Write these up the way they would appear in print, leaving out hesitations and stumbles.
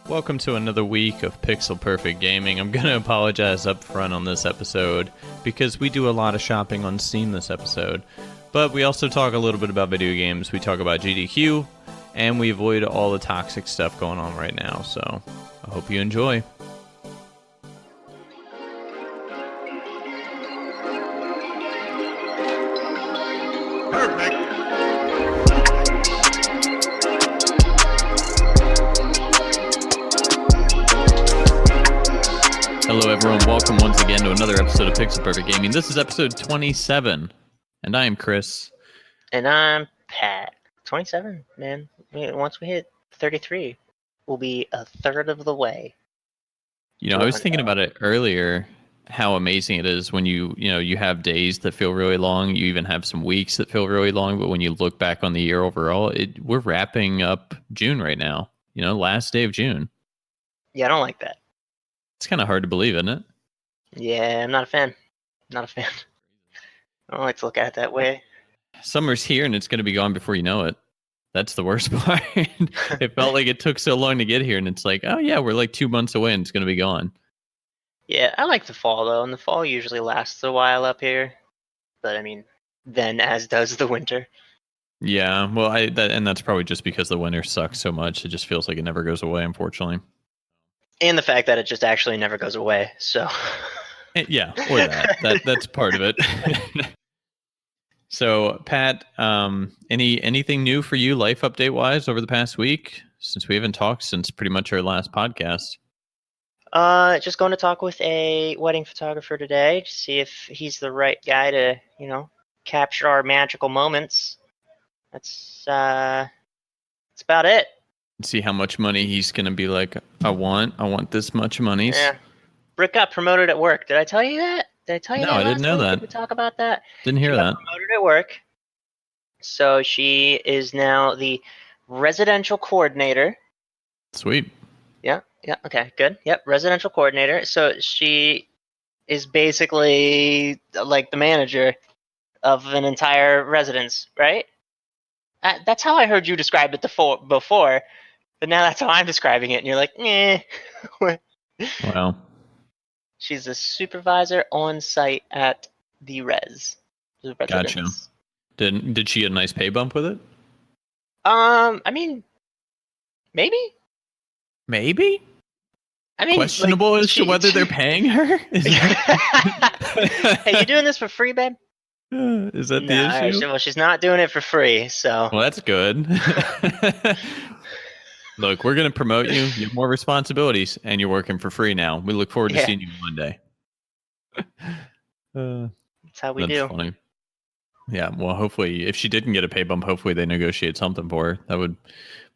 Welcome to another week of Pixel Perfect Gaming. I'm going to apologize up front on this episode because we do a lot of shopping on Steam this episode. But we also talk a little bit about video games. We talk about GDQ, and we avoid all the toxic stuff going on right now. So I hope you enjoy. Hello everyone, welcome once again to another episode of Pixel Perfect Gaming. This is episode 27, and I am Chris. And I'm Pat. 27, man. Once we hit 33, we'll be a third of the way. You know, I was thinking about it earlier, how amazing it is when you have days that feel really long. You even have some weeks that feel really long, but when you look back on the year overall, we're wrapping up June right now. You know, last day of June. Yeah, I don't like that. It's kind of hard to believe, isn't it? Yeah, I'm not a fan. Not a fan. I don't like to look at it that way. Summer's here and it's going to be gone before you know it. That's the worst part. It felt like it took so long to get here, and it's like, oh yeah, we're like 2 months away and it's going to be gone. Yeah, I like the fall though, and the fall usually lasts a while up here. But I mean, then as does the winter. Yeah, well, and that's probably just because the winter sucks so much. It just feels like it never goes away, unfortunately. And the fact that it just actually never goes away. So. Yeah, or that's part of it. So, Pat, anything new for you, life update wise, over the past week? Since we haven't talked since pretty much our last podcast. Just going to talk with a wedding photographer today to see if he's the right guy to, capture our magical moments. That's about it. See how much money he's gonna be like. I want this much money. Yeah. Britt got promoted at work. Did I tell you that? Did I tell you that? No, I didn't know that. Did we talk about that? Didn't hear that. Got promoted at work. So she is now the residential coordinator. Sweet. Yeah. Okay, good. Yep, residential coordinator. So she is basically like the manager of an entire residence, right? That's how I heard you describe it before, but now that's how I'm describing it, and you're like, eh. Wow. She's a supervisor on site at the residence. Gotcha. Did she get a nice pay bump with it? I mean, maybe. Maybe. I mean, questionable as to whether they're paying her. Hey, you doing this for free, babe? Is that the issue? Well, she's not doing it for free, so. Well, that's good. Look, we're going to promote you. You have more responsibilities, and you're working for free now. We look forward to seeing you Monday. That's how we do. Funny. Yeah, well, hopefully, if she didn't get a pay bump, hopefully they negotiate something for her. That would,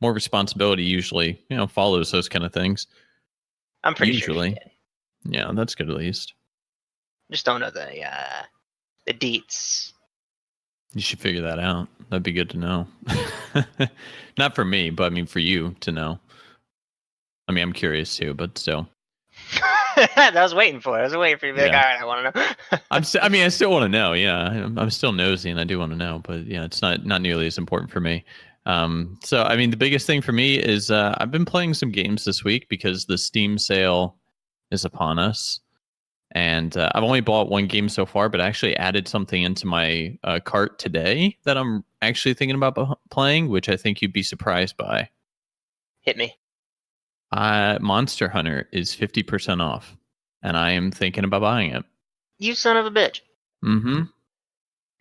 more responsibility usually, follows those kind of things. I'm pretty sure she did. Yeah, that's good at least. Just don't know the deets. You should figure that out. That'd be good to know. Not for me, but I mean for you to know. I mean, I'm curious too, but still. I was waiting for it. I was waiting for you to be like, all right, I want to know. I still want to know. Yeah, I'm still nosy and I do want to know, but yeah, it's not nearly as important for me. So, I mean, the biggest thing for me is I've been playing some games this week because the Steam sale is upon us. And I've only bought one game so far, but I actually added something into my cart today that I'm actually thinking about playing, which I think you'd be surprised by. Hit me. Monster Hunter is 50% off, and I am thinking about buying it. You son of a bitch. Mm-hmm.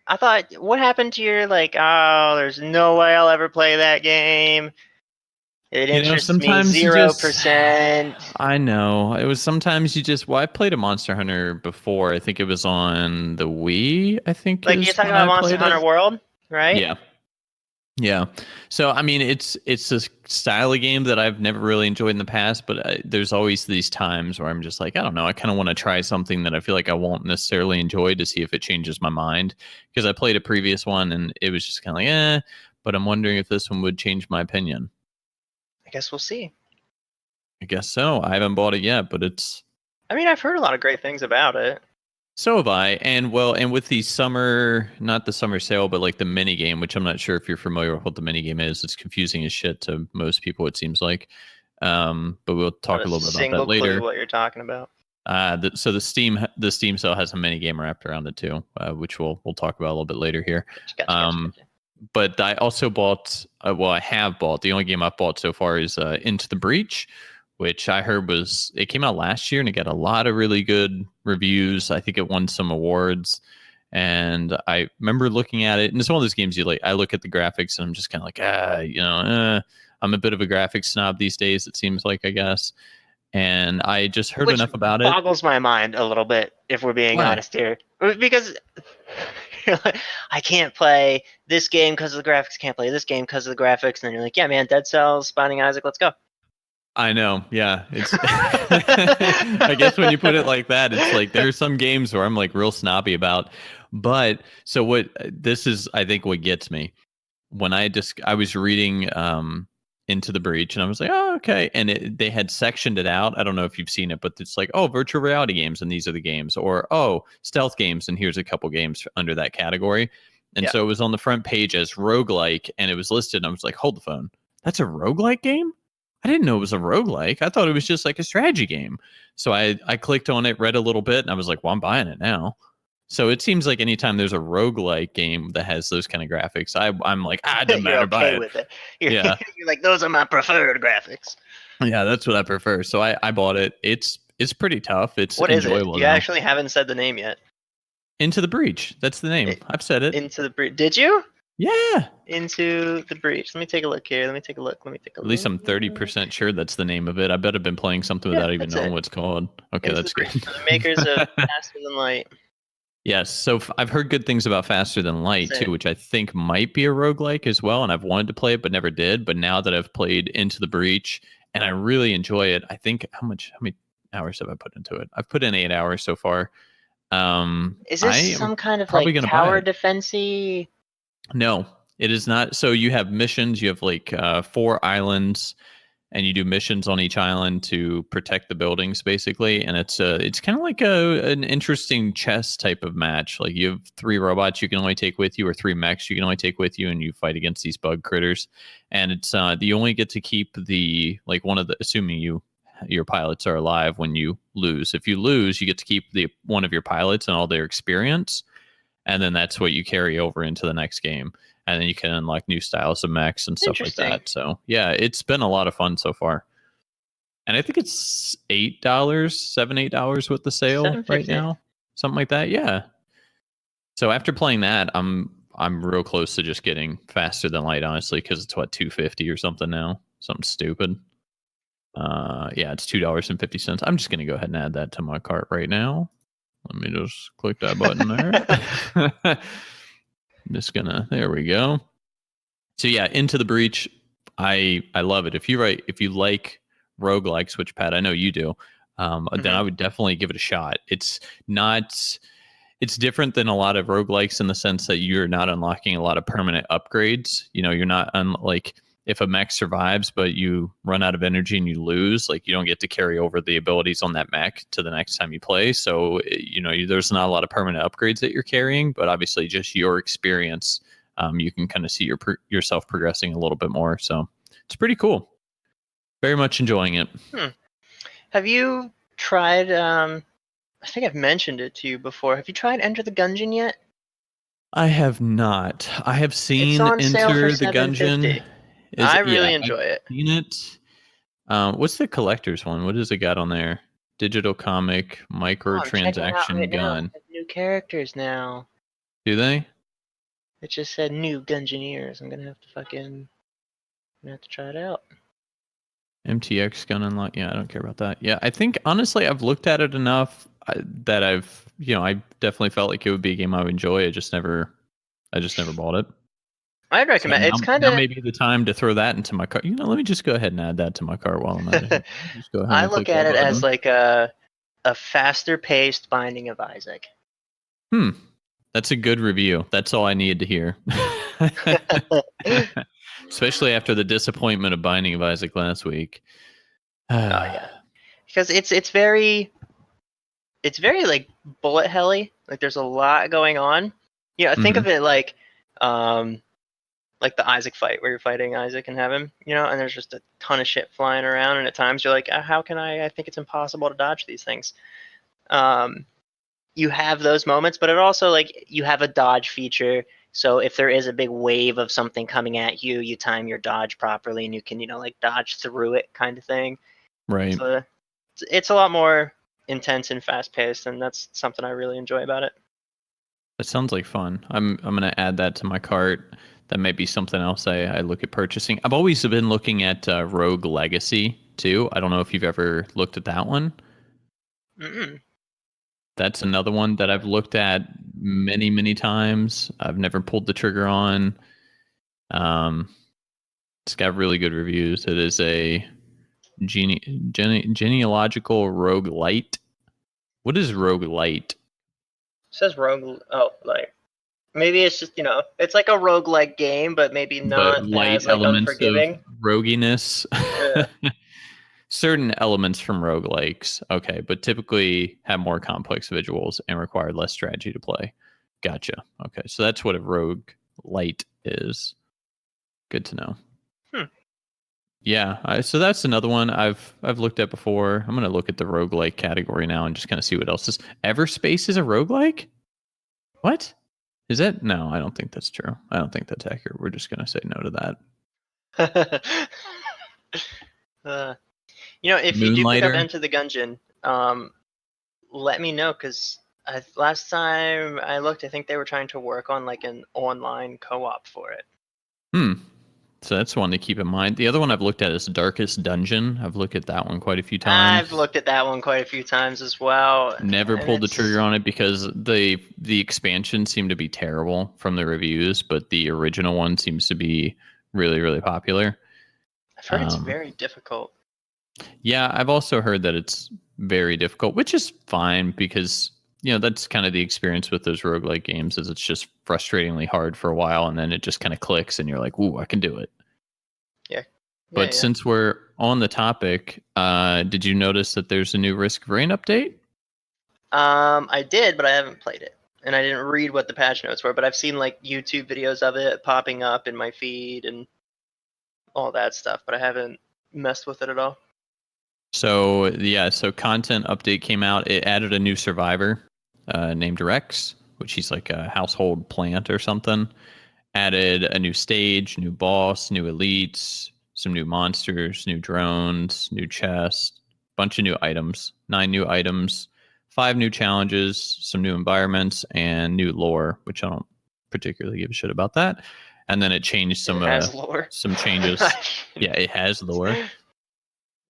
I thought, what happened to your, there's no way I'll ever play that game. It interests me 0%. I know. It was sometimes I played a Monster Hunter before. I think it was on the Wii, I think. Like, you're talking about Monster Hunter World, right? Yeah. Yeah. So, I mean, it's a style of game that I've never really enjoyed in the past, but there's always these times where I'm just like, I don't know, I kind of want to try something that I feel like I won't necessarily enjoy to see if it changes my mind. Because I played a previous one and it was just kind of like, but I'm wondering if this one would change my opinion. I guess we'll see. I guess so. I haven't bought it yet, but it's... I mean, I've heard a lot of great things about it. So have I. And with the summer, not the summer sale, but like the mini game, which I'm not sure if you're familiar with what the mini game is. It's confusing as shit to most people, it seems like. But we'll talk Not a a little bit about that single clue later. what you're talking about. So the Steam sale has a mini game wrapped around it too, which we'll talk about a little bit later here. Gotcha. But I also bought. I have bought. The only game I've bought so far is Into the Breach, which I heard it came out last year and it got a lot of really good reviews. I think it won some awards. And I remember looking at it, and it's one of those games you like. I look at the graphics and I'm just kind of like, I'm a bit of a graphics snob these days. It seems like, I guess. And I just heard Which enough about it. boggles my mind a little bit, if we're being Why? honest here, because you're like, I can't play this game because of the graphics. Can't play this game because of the graphics. And then you're like, yeah, man, Dead Cells, Binding Isaac, let's go. I know. Yeah. It's I guess when you put it like that, it's like there's some games where I'm like real snobby about. But so what this is, I think what gets me when I was reading Into the Breach and I was like, oh, okay. And they had sectioned it out. I don't know if you've seen it, but it's like, oh, virtual reality games and these are the games, or oh, stealth games and here's a couple games under that category. And Yeah. so it was on the front page as roguelike and it was listed. And I was like, hold the phone. That's a roguelike game? I didn't know it was a roguelike. I thought it was just like a strategy game. So I clicked on it, read a little bit, and I was like, well, I'm buying it now. So it seems like anytime there's a roguelike game that has those kind of graphics, I'm like, it doesn't You're matter, buy okay it. with it. You're, Yeah. you're like, those are my preferred graphics. Yeah, that's what I prefer. So I bought it. It's pretty tough. It's What is it? enjoyable You though. actually haven't said the name yet. Into the Breach. That's the name. I've said it. Into the Breach. Did you? Yeah. Into the Breach. Let me take a look here. Let me take a look. At least I'm 30% sure that's the name of it. I bet I've been playing something Yeah, without even that's knowing it. what it's called. Okay, Into that's the good. Breach. The makers of Faster Than Light. Yes, so I've heard good things about Faster Than Light Same. too, which I think might be a roguelike as well, and I've wanted to play it but never did. But now that I've played Into the Breach and I really enjoy it, I think how many hours have I put into it? I've put in 8 hours so far. Is I this am some kind of probably like going to buy tower it. defense-y? No, it is not. So you have missions. You have like 4 islands, and you do missions on each island to protect the buildings, basically. And it's kind of like an interesting chess type of match. Like you have 3 robots you can only take with you, or 3 mechs you can only take with you, and you fight against these bug critters. And it's you only get to keep the like one of the assuming your pilots are alive when you lose. If you lose, you get to keep the one of your pilots and all their experience, and then that's what you carry over into the next game. And then you can unlock new styles of mechs and stuff like Interesting. that. So yeah, it's been a lot of fun so far. And I think it's $8, $7, $8 with the sale right 750. now, something like that. Yeah. So after playing that, I'm real close to just getting Faster Than Light, honestly, because it's what 250 or something now, something stupid. Yeah, it's $2.50. I'm just gonna go ahead and add that to my cart right now. Let me just click that button there. I'm just gonna. There we go. So yeah, Into the Breach. I love it. If you like roguelikes, which Pat, I know you do, then I would definitely give it a shot. It's not. It's different than a lot of roguelikes in the sense that you're not unlocking a lot of permanent upgrades. You know, you're not like if a mech survives but you run out of energy and you lose, like you don't get to carry over the abilities on that mech to the next time you play. So there's not a lot of permanent upgrades that you're carrying, but obviously just your experience, you can kind of see yourself progressing a little bit more. So it's pretty cool. Very much enjoying it. Have you tried? I think I've mentioned it to you before. Have you tried Enter the Gungeon yet? I have not. I have It's seen on sale for Enter the Gungeon. $7.50. I really I've enjoy it. seen it. What's the collector's one? What does it got on there? Digital comic, Oh, I'm checking it out right microtransaction now. They gun. have new characters now. Do they? It just said new Gungeoneers. I'm gonna have to try it out. MTX gun unlock. Yeah, I don't care about that. Yeah, I think honestly, I've looked at it enough that I definitely felt like it would be a game I would enjoy. I just never bought it. I'd So recommend. It's kind now of. may be the time to throw that into my cart. Let me just go ahead and add that to my cart while I'm at it. Just go ahead I and click look at that it as button. like a faster paced Binding of Isaac. That's a good review. That's all I needed to hear. Especially after the disappointment of Binding of Isaac last week. Oh yeah, because it's very like bullet helly. Like there's a lot going on. Think of it like like the Isaac fight where you're fighting Isaac and have him, and there's just a ton of shit flying around, and at times you're like, how can I think it's impossible to dodge these things. You have those moments, but it also, like, you have a dodge feature. So if there is a big wave of something coming at you, you time your dodge properly and you can, like, dodge through it kind of thing. Right. So it's a lot more intense and fast paced, and that's something I really enjoy about it. That sounds like fun. I'm gonna add that to my cart. That may be something else I look at purchasing. I've always been looking at Rogue Legacy too. I don't know if you've ever looked at that one. Mm-mm. That's another one that I've looked at many, many times. I've never pulled the trigger on. Um, it's got really good reviews. It is a genealogical rogue light. What is rogue light? It says rogue. Oh, like maybe it's just it's like a roguelike game, but maybe But not light as like elements of unforgiving. roguiness. Yeah. Certain elements from roguelikes, okay, but typically have more complex visuals and require less strategy to play. Gotcha. Okay, so that's what a rogue light is. Good to know. Hmm. Yeah, so that's another one I've looked at before. I'm gonna look at the roguelike category now and just kind of see what else is. Everspace is a roguelike? What? Is that? No, I don't think that's true. I don't think that's accurate. We're just gonna say no to that. uh, if you do pick up Moonlighter? Enter the Gungeon, let me know, because last time I looked, I think they were trying to work on like an online co-op for it. Hmm. So that's one to keep in mind. The other one I've looked at is Darkest Dungeon. I've looked at that one quite a few I've times. looked at that one quite a few times as well, Never and pulled the trigger it's on it because the expansion seemed to be terrible from the reviews, but the original one seems to be really, really popular. I've heard it's Um, very difficult. yeah, I've also heard that it's very difficult, which is fine because that's kind of the experience with those roguelike games is it's just frustratingly hard for a while and then it just kind of clicks and you're like, ooh, I can do it. Yeah, But yeah. since we're on the topic, did you notice that there's a new Risk of Rain update? I did, but I haven't played it, and I didn't read what the patch notes were. But I've seen like YouTube videos of it popping up in my feed and all that stuff, but I haven't messed with it at all. So yeah, so content update came out. It added a new survivor named Rex, which he's like a household plant or something. Added a new stage, new boss, new elites, some new monsters, new drones, new chests, bunch of new items, 9 new items, 5 new challenges, some new environments, and new lore, which I don't particularly give a shit about that. And then it changed It has lore. some changes. Yeah, it has lore.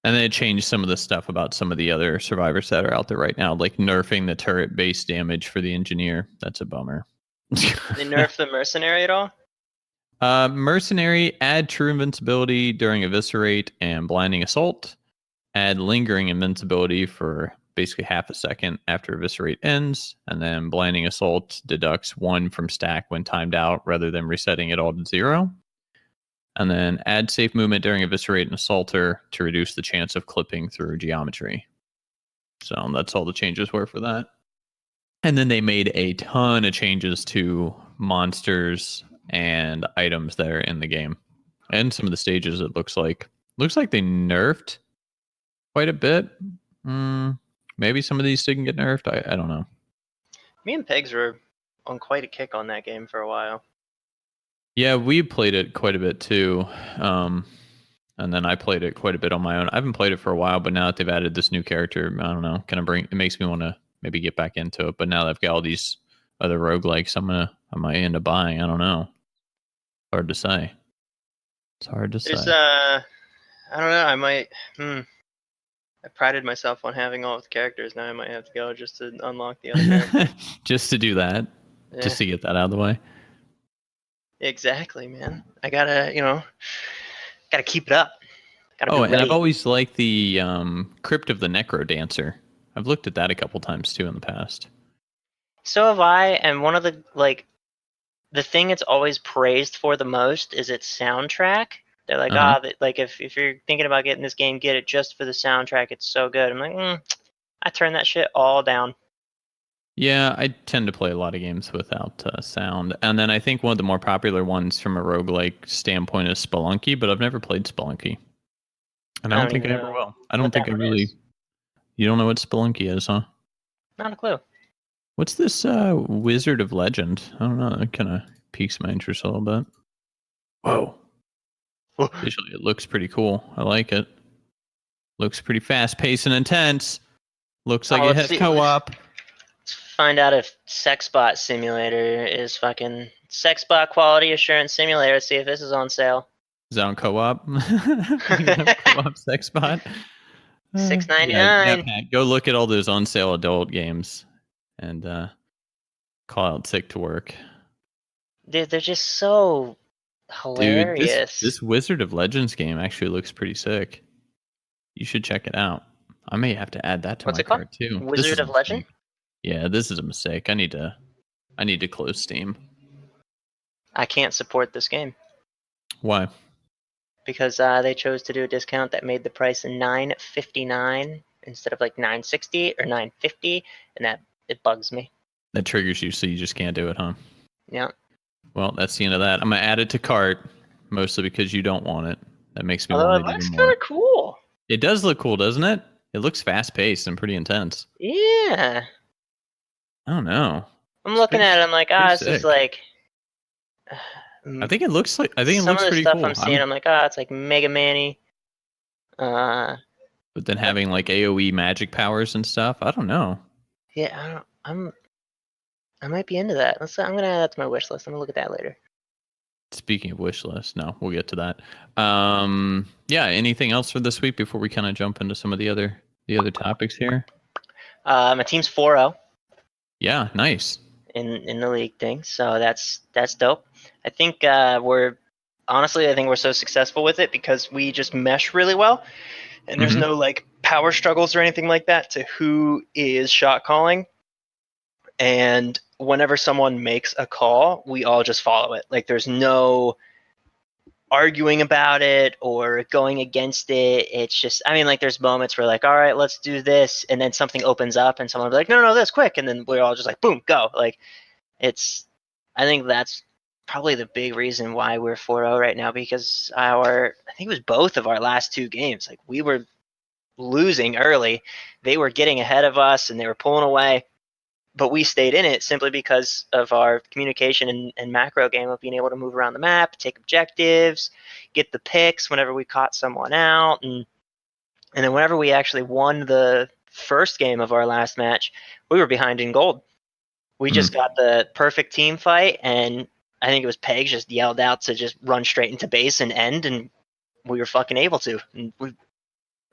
And then it changed some of the stuff about some of the other survivors that are out there right now, like nerfing the turret base damage for the engineer. That's a bummer. They nerfed the mercenary at all? Mercenary, add true invincibility during eviscerate and blinding assault. Add lingering invincibility for basically half a second after eviscerate ends. And then blinding assault deducts 1 from stack when timed out rather than resetting it all to 0. And then add safe movement during eviscerate and assaulter to reduce the chance of clipping through geometry. So that's all the changes were for that. And then they made a ton of changes to monsters and items that are in the game. And some of the stages it looks like they nerfed quite a bit. Maybe some of these didn't get nerfed. I don't know. Me and Pegs were on quite a kick on that game for a while. Yeah, we played it quite a bit too. And then I played it quite a bit on my own. I haven't played it for a while, but now that they've added this new character, I don't know, kind of it makes me want to maybe get back into it. But now that I've got all these other roguelikes, I might end up buying. I don't know. Hard to say. It's hard to There's say. I don't know. I might. I prided myself on having all of the characters. Now I might have to go just to unlock the other characters. Just to do that, Yeah, just to get that out of the way. exactly, man. I gotta keep it up. Gotta be Oh, and I've ready. always liked the Crypt of the Necro Dancer. I've looked at that a couple times too in the past. So have I, and one of the thing it's always praised for the most is its soundtrack. They're like, Uh-huh. like if you're thinking about getting this game, get it just for the soundtrack. It's so good. I'm like, I turn that shit all down. Yeah, I tend to play a lot of games without sound. And then I think one of the more popular ones from a roguelike standpoint is Spelunky, but I've never played Spelunky. And I I don't don't think even I ever know will. I don't what that think I one really. is. You don't know what Spelunky is, huh? Not a clue. What's this Wizard of Legend? I don't know. That kind of piques my interest a little bit. Whoa. Visually, it looks pretty cool. I like it. Looks pretty fast paced and intense. Looks like Oh, it let's has see. co op. Let's find out if Sexbot Simulator is fucking Sexbot Quality Assurance Simulator. Let's see if this is on sale. Is that on co op? You can have co op sex bot. Six ninety Yeah, yeah, nine. Pat. Go look at all those on sale adult games and call out sick to work. Dude, they're just so Dude, this hilarious. this Wizard of Legends game actually looks pretty sick. You should check it out. I may have to add that to What's my it called? cart too. This Wizard is a of Legend? mistake. Yeah, this is a mistake. I need to close Steam. I can't support this game Why? because they chose to do a discount that made the price $9.59 instead of like $9.60 or $9.50, and that it bugs me. That triggers you, so you just can't do it, huh? Yeah. Well, that's the end of that. I'm gonna add it to cart, mostly because you don't want it. That makes me Although want it it even looks kind more. of cool. It does look cool, doesn't it? It looks fast paced and pretty intense. Yeah. I don't know. I'm It's looking pretty at it. I'm like, pretty this is sick. like. I think it Some looks of the pretty stuff cool. I'm seeing, I'm like, it's like Mega Man-y. But then But having like AoE magic powers and stuff, I don't know. yeah, I might be into that. I'm gonna add that to my wish list. I'm gonna look at that later. Speaking of wish list, no, we'll get to that. Yeah, anything else for this week before we kind of jump into some of the other topics here? My team's 4-0 Yeah, nice. in the league thing, so that's dope. I think I think we're so successful with it because we just mesh really well, and there's Hmm. no like power struggles or anything like that to who is shot calling. And whenever someone makes a call, we all just follow it. Like there's no arguing about it or going against it. It's just, I mean, like there's moments where like, all right, let's do this, and then something opens up, and someone will be like, no, this quick, and then we're all just like, boom, go. Like it's, I think that's probably the big reason why we're 4-0 right now because I think it was both of our last two games. Like we were losing early, they were getting ahead of us, and they were pulling away. But we stayed in it simply because of our communication and macro game of being able to move around the map, take objectives, get the picks whenever we caught someone out, and then whenever we actually won the first game of our last match, we were behind in gold. We just got the perfect team fight, and I think it was Pegs just yelled out to just run straight into base and end, and we were fucking able to. And we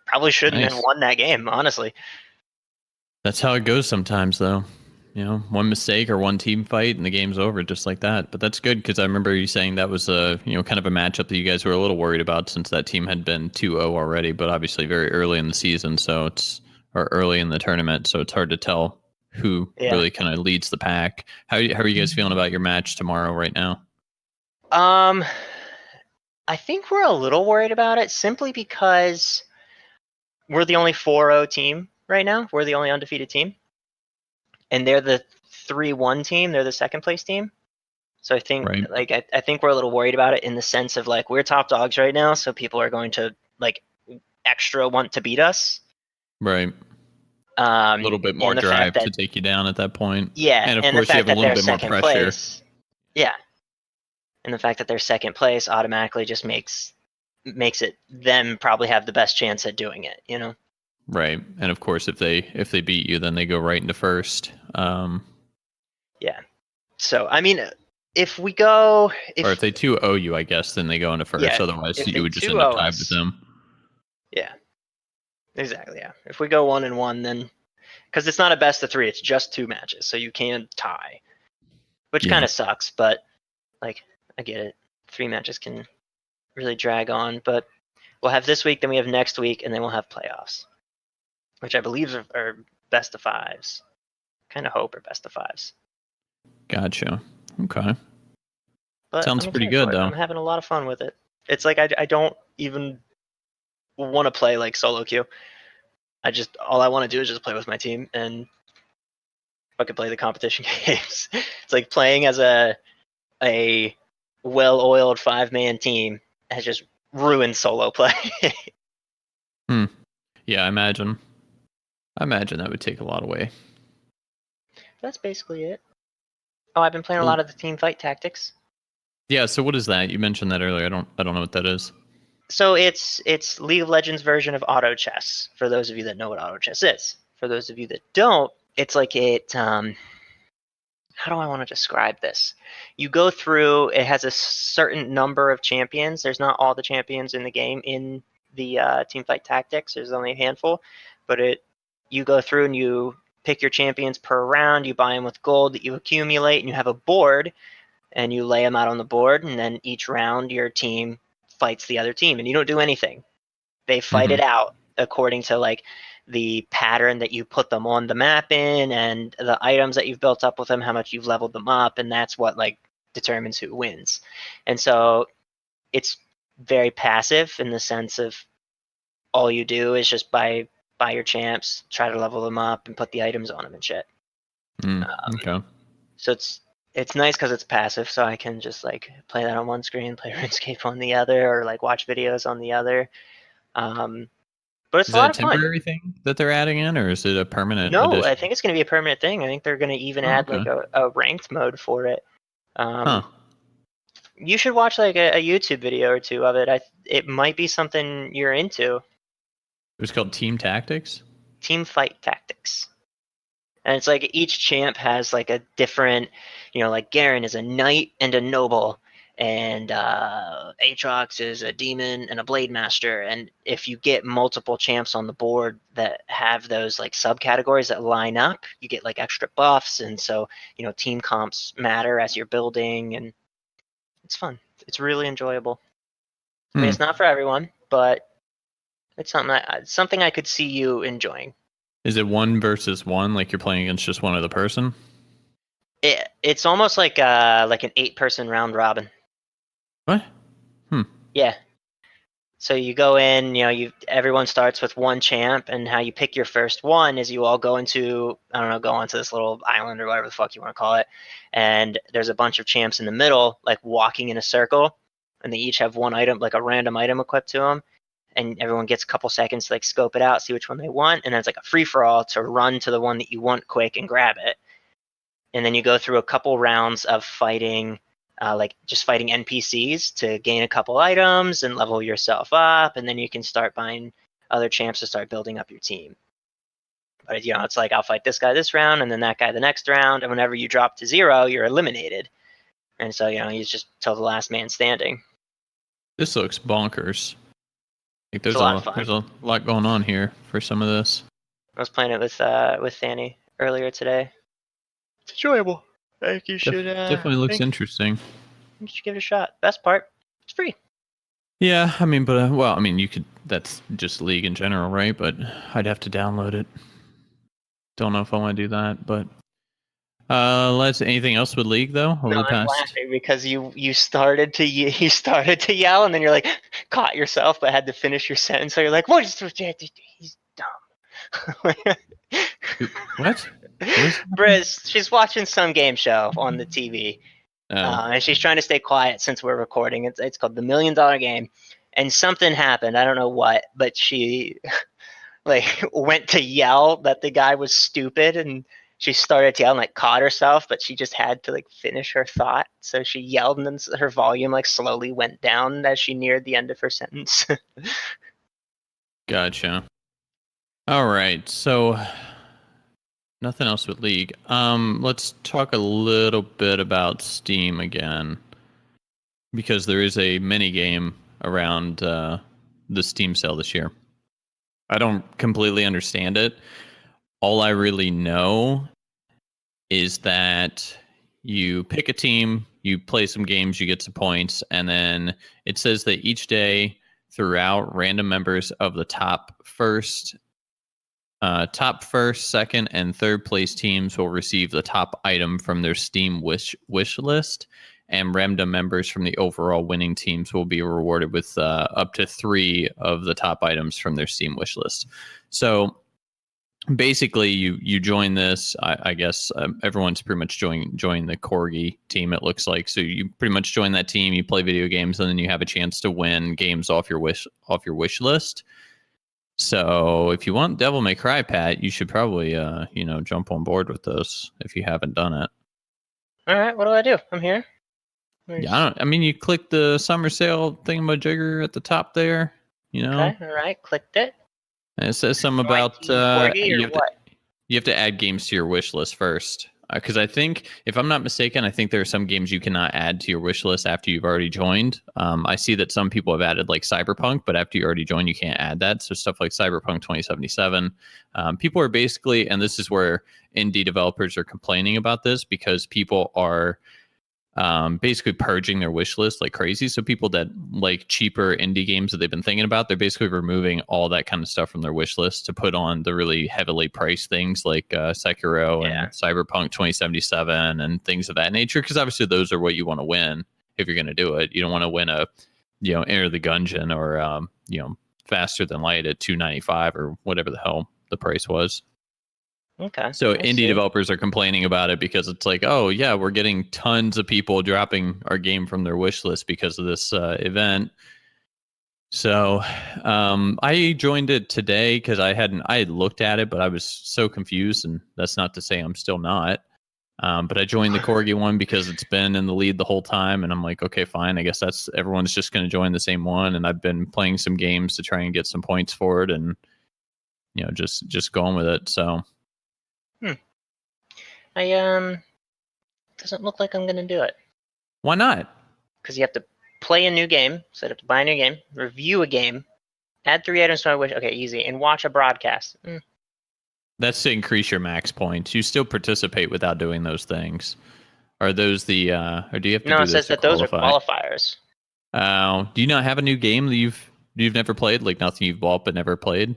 probably shouldn't have Nice. won that game, honestly. That's how it goes sometimes, though. You know, one mistake or one team fight and the game's over just like that. But that's good because I remember you saying that was a kind of a matchup that you guys were a little worried about since that team had been 2-0 already, but obviously very early in the season, or early in the tournament, so it's hard to tell who Yeah. really kind of leads the pack. How are you guys feeling about your match tomorrow right now? Um, I think we're a little worried about it simply because we're the only 4-0 team right now. We're the only undefeated team. And they're the 3-1 team. They're the second place team. So I think Right. I think we're a little worried about it in the sense of like we're top dogs right now, so people are going to like extra want to beat us. Right. A little bit more And the fact drive to that take you down at that point. yeah, And of and the course you fact have a that little they're bit more second pressure. place. Yeah. And the fact that they're second place automatically just makes it them probably have the best chance at doing it, you know? Right. And of course if they beat you then they go right into first. Yeah. So I mean, if we go, Or if if they 2-0 you, I guess, then they go into first. yeah, Otherwise, if you they would just end up 2-0 tied with us, them. yeah, exactly, yeah. If we go 1-1, then because it's not a best of three, it's just two matches, so you can tie, which kind Yeah. of sucks. But like, I get it. 3 matches can really drag on, but we'll have this week, then we have next week, and then we'll have playoffs, which I believe are best of fives. Kind of hope are best of fives. Gotcha. Okay. But Sounds I'm pretty excited good for it. though. I'm having a lot of fun with it. It's like I don't even want to play like solo queue. All I want to do is just play with my team, and fucking play the competition games. It's like playing as a well-oiled 5-man team has just ruined solo play. Yeah, I imagine. That would take a lot away. That's basically it. Oh, I've been playing a lot of the team fight tactics. Yeah, so what is that? You mentioned that earlier. I don't know what that is. So it's League of Legends version of auto chess. For those of you that know what auto chess is. For those of you that don't, it's like how do I want to describe this? You go through, it has a certain number of champions. There's not all the champions in the game in the Teamfight Tactics. There's only a handful, but you go through and you pick your champions per round. You buy them with gold that you accumulate, and you have a board, and you lay them out on the board, and then each round your team fights the other team, and you don't do anything. They fight it out according to like the pattern that you put them on the map in and the items that you've built up with them, how much you've leveled them up, and that's what like determines who wins. And so it's very passive in the sense of all you do is just buy your champs, try to level them up, and put the items on them and shit. Okay. So it's nice because it's passive, so I can just like play that on one screen, play RuneScape on the other, or like watch videos on the other. But it's Is a lot that a of fun. temporary thing that they're adding in, or is it a permanent No, I addition? think it's going to be a permanent thing. I think they're going to even Oh, add okay. like a ranked mode for it. Huh. You should watch like a YouTube video or two of it. It might be something you're into. It's called Team Tactics. Team fight tactics. And it's like each champ has like a different, like Garen is a knight and a noble, and Aatrox is a demon and a blade master. And if you get multiple champs on the board that have those like subcategories that line up, you get like extra buffs. And so, team comps matter as you're building, and it's fun. It's really enjoyable. I mean, it's not for everyone, but it's something I could see you enjoying. Is it 1 versus 1, like you're playing against just one other person? It's almost like an 8-person round robin. What? Yeah. So you go in, everyone starts with one champ, and how you pick your first one is you all go onto this little island or whatever the fuck you want to call it, and there's a bunch of champs in the middle, like walking in a circle, and they each have one item, like a random item equipped to them, and everyone gets a couple seconds to like scope it out, see which one they want, and then it's like a free for all to run to the one that you want quick and grab it. And then you go through a couple rounds of fighting, like just fighting NPCs to gain a couple items and level yourself up, and then you can start buying other champs to start building up your team. But it's like I'll fight this guy this round, and then that guy the next round, and whenever you drop to 0, you're eliminated. And so you just till the last man standing. This looks bonkers. Like It's a lot of fun. there's a lot going on here for some of this. I was playing it with Fanny earlier today. It's enjoyable. I think you should Definitely looks interesting. you should give it a shot. Best part, it's free. Yeah, I mean, but well, I mean, you could. That's just League in general, right? But I'd have to download it. Don't know if I want to do that, but let's. Anything else with League though over No, the I'm past? laughing because you started to yell, and then you're like caught yourself but had to finish your sentence. So you're like, "What is he's dumb." What? Briz, she's watching some game show on the TV, Oh, and she's trying to stay quiet since we're recording. It's called the $1 Million Game, and something happened. I don't know what, but she like went to yell that the guy was stupid, and she started to yell and like caught herself, but she just had to like finish her thought. So she yelled, and then her volume like slowly went down as she neared the end of her sentence. gotcha. All right, so nothing else with League. Let's talk a little bit about Steam again, because there is a mini game around the Steam sale this year. I don't completely understand it. All I really know is that you pick a team, you play some games, you get some points, and then it says that each day throughout, random members of the top first, second, and third place teams will receive the top item from their Steam wish list, and random members from the overall winning teams will be rewarded with up to 3 of the top items from their Steam wish list. So basically you join this. I guess everyone's pretty much join the corgi team, it looks like. So you pretty much join that team, you play video games, and then you have a chance to win games off your wish list. So if you want Devil May Cry, Pat, you should probably jump on board with this if you haven't done it. All right, what do I do? I'm here. Yeah, I mean, you click the summer sale thingamajigger at the top there. Okay, all right, clicked it. And it says something Join about Team Corgi or what? you have to add games to your wish list first. Because I think, if I'm not mistaken, I think there are some games you cannot add to your wish list after you've already joined. I see that some people have added like Cyberpunk, but after you already joined, you can't add that. So stuff like Cyberpunk 2077. People are basically, and this is where indie developers are complaining about this, because people are basically purging their wish list like crazy. So people that like cheaper indie games that they've been thinking about, they're basically removing all that kind of stuff from their wish list to put on the really heavily priced things like Sekiro and Cyberpunk 2077 and things of that nature. Because obviously those are what you want to win if you're going to do it. You don't want to win a, Enter the Gungeon or Faster Than Light at $295 or whatever the hell the price was. Okay. So indie developers are complaining about it because it's like, oh yeah, we're getting tons of people dropping our game from their wish list because of this event. So I joined it today because I had looked at it, but I was so confused, and that's not to say I'm still not. But I joined the Corgi one because it's been in the lead the whole time, and I'm like, okay, fine. I guess everyone's just going to join the same one, and I've been playing some games to try and get some points for it, and just going with it. So. Doesn't look like I'm gonna do it. Why not? Because you have to play a new game, so I have to buy a new game, review a game, add 3 items to my wish. Okay, easy, and watch a broadcast. That's to increase your max points. You still participate without doing those things. Are those the? Or do you have to No, do it this says to that those are qualify? qualifiers. Do you not have a new game that you've never played? Like nothing you've bought but never played?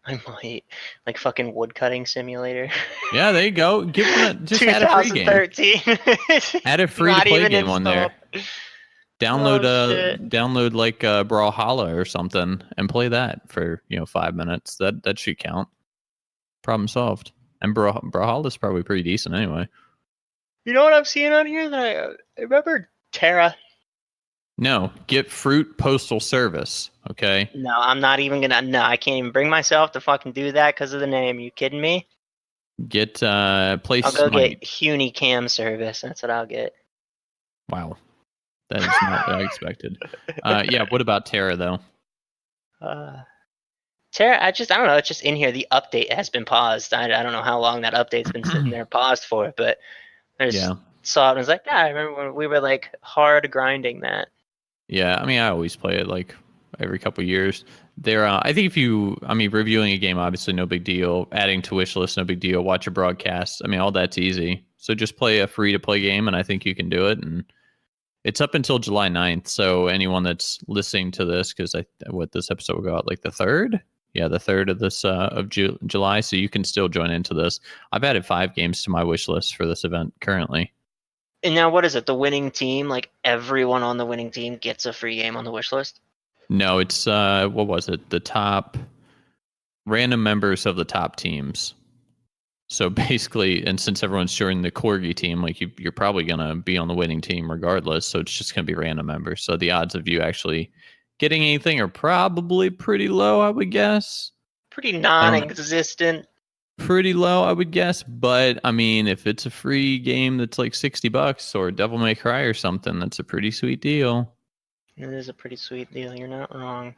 I might, like fucking woodcutting simulator. Yeah, there you go. Give one. Just add a free game. 2013. Add a free to Not play even game on there. installed. Download Oh, download like Brawlhalla or something and play that for 5 minutes. That should count. Problem solved. And Brawlhalla is probably pretty decent anyway. You know what I'm seeing on here? That I remember Terra. No, get Fruit Postal Service. Okay. No, I'm not even gonna. No, I can't even bring myself to fucking do that because of the name. You kidding me? Get Place I'll go Smite. get Unicam service. That's what I'll get. Wow, that is not what I expected. Yeah. What about Terra though? Terra, I don't know. It's just in here. The update has been paused. I don't know how long that update's been sitting there paused for, but I just saw it and was like, yeah, I remember when we were like hard grinding that. Yeah, I mean, I always play it like every couple of years. I think reviewing a game, obviously no big deal. Adding to wish list, no big deal. Watch a broadcast. I mean, all that's easy. So just play a free to play game, and I think you can do it. And it's up until July 9th. So anyone that's listening to this, because this episode will go out like the 3rd. Yeah, the 3rd of this of July. So you can still join into this. I've added 5 games to my wish list for this event currently. And now what is it? The winning team, like everyone on the winning team gets a free game on the wish list? No, it's what was it? The top random members of the top teams. So basically, and since everyone's joining the Corgi team, like you're probably gonna be on the winning team regardless. So it's just gonna be random members. So the odds of you actually getting anything are probably pretty low, I would guess. Pretty non-existent. Pretty low, I would guess. But I mean, if it's a free game that's like $60 or Devil May Cry or something, that's a pretty sweet deal. It is a pretty sweet deal. You're not wrong.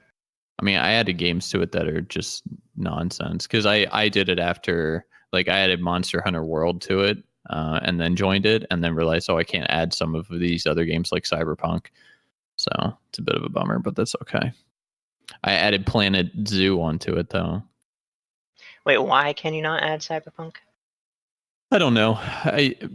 I mean, I added games to it that are just nonsense because I did it after, like, I added Monster Hunter World to it and then joined it and then realized, oh, I can't add some of these other games like Cyberpunk. So it's a bit of a bummer, but that's okay. I added Planet Zoo onto it though. Wait, why can you not add Cyberpunk? I don't know.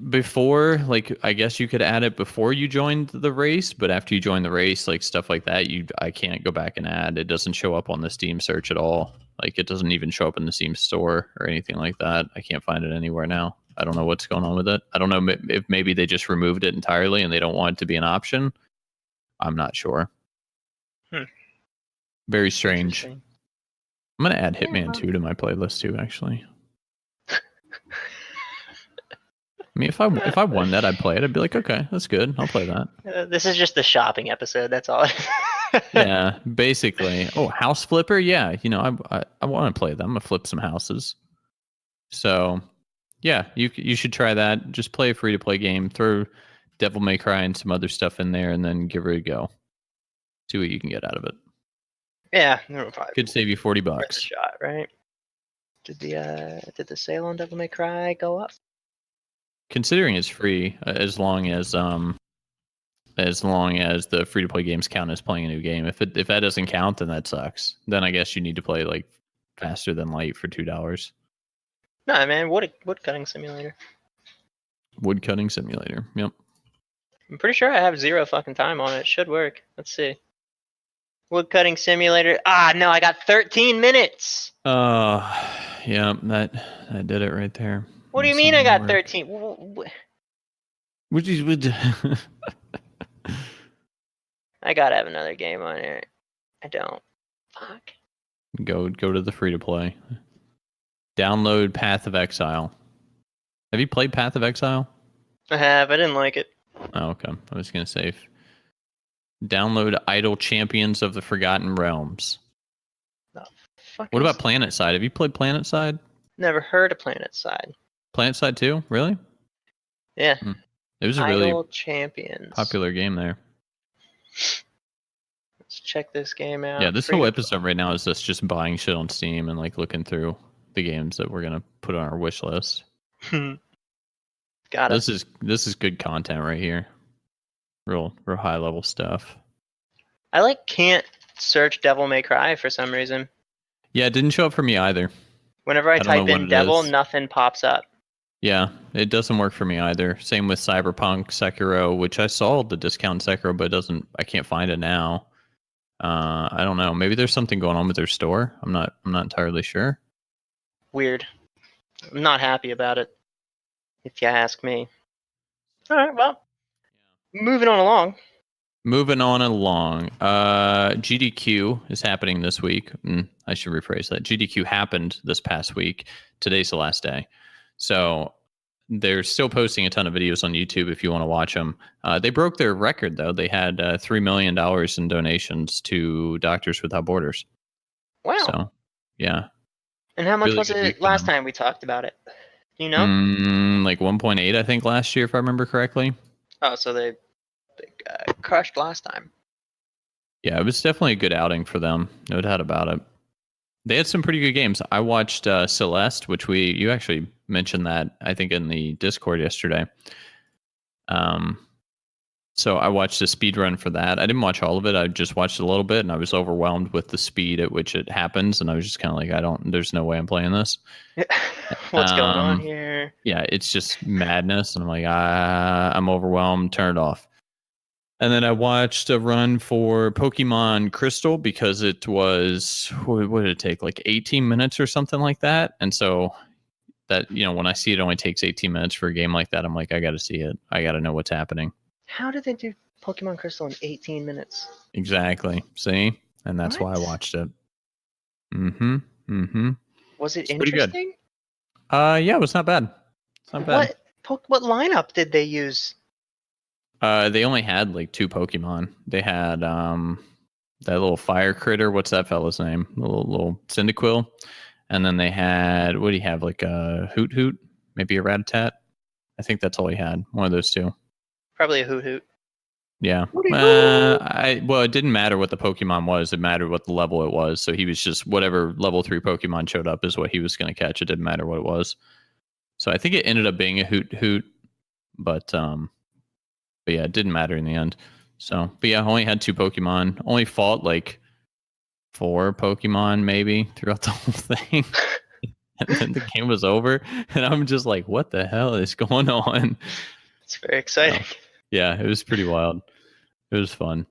Before, like, I guess you could add it before you joined the race, but after you join the race, like stuff like that, I can't go back and add. It doesn't show up on the Steam search at all. Like, it doesn't even show up in the Steam store or anything like that. I can't find it anywhere now. I don't know what's going on with it. I don't know if maybe they just removed it entirely and they don't want it to be an option. I'm not sure. Very strange. I'm gonna add Hitman 2 to my playlist too, actually. mean, if I won that, I'd play it. I'd be like, okay, that's good. I'll play that. This is just the shopping episode. That's all. Yeah, basically. Oh, House Flipper. Yeah, I want to play them. I'm gonna flip some houses. So, yeah, you should try that. Just play a free to play game. Throw Devil May Cry and some other stuff in there, and then give it a go. See what you can get out of it. Yeah, probably Could save you $40. worth a shot, right? Did the sale on Devil May Cry go up? Considering it's free, as long as the free to play games count as playing a new game. If that doesn't count, then that sucks. Then I guess you need to play like Faster Than Light for $2. No, man. Wood cutting simulator. Wood cutting simulator. Yep. I'm pretty sure I have 0 fucking time on it. It should work. Let's see. Wood cutting simulator. Ah, no, I got 13 minutes. Yeah, that did it right there. What do you mean I got 13? Which is I gotta have another game on here. I don't. Fuck. Go to the free to play. Download Path of Exile. Have you played Path of Exile? I have. I didn't like it. Oh, okay. I was gonna say, download Idle Champions of the Forgotten Realms. What about PlanetSide? Have you played PlanetSide? Never heard of PlanetSide. PlanetSide 2? Really? Yeah. It was a Idle really Champions. popular game there. Let's check this game out. Yeah, this whole episode right now is us just buying shit on Steam and like looking through the games that we're gonna put on our wish list. Got it. This is good content right here. Real high level stuff. I can't search Devil May Cry for some reason. Yeah, it didn't show up for me either. Whenever I type in Devil, nothing pops up. Yeah, it doesn't work for me either. Same with Cyberpunk, Sekiro, which I saw the discount Sekiro, but I can't find it now. I don't know. Maybe there's something going on with their store. I'm not entirely sure. Weird. I'm not happy about it, if you ask me. All right, well, moving on along. GDQ is happening this week. I should rephrase that. GDQ happened this past week. Today's the last day. So they're still posting a ton of videos on YouTube if you want to watch them. They broke their record, though. They had $3 million in donations to Doctors Without Borders. Wow. So, yeah. And how much was it last time we talked about it? Do you know? Like 1.8, I think, last year, if I remember correctly. Oh, so they crushed last time. Yeah, it was definitely a good outing for them. No doubt about it. They had some pretty good games. I watched Celeste, which you actually mentioned that, I think, in the Discord yesterday. So I watched a speed run for that. I didn't watch all of it. I just watched a little bit, and I was overwhelmed with the speed at which it happens. And I was just kind of like, there's no way I'm playing this. What's going on here? Yeah, it's just madness. And I'm like, I'm overwhelmed. Turn it off. And then I watched a run for Pokemon Crystal because it was, what did it take? Like 18 minutes or something like that. And so that, when I see it only takes 18 minutes for a game like that, I'm like, I got to see it. I got to know what's happening. How did they do Pokemon Crystal in 18 minutes? Exactly. See? And that's why I watched it. Was it interesting? Yeah, it was not bad. It's not bad. What lineup did they use? They only had like 2 Pokemon. They had that little fire critter. What's that fella's name? The little Cyndaquil. And then they had, what do you have? Like a Hoot? Maybe a Rattata? I think that's all he had. One of those 2. Probably a Hoot. Yeah. Well, it didn't matter what the Pokemon was. It mattered what the level it was. So he was just, whatever level 3 Pokemon showed up is what he was going to catch. It didn't matter what it was. So I think it ended up being a Hoot. But yeah, it didn't matter in the end. So, but yeah, I only had 2 Pokemon. Only fought like 4 Pokemon maybe throughout the whole thing. And then the game was over. And I'm just like, what the hell is going on? It's very exciting. So, yeah, it was pretty wild. It was fun.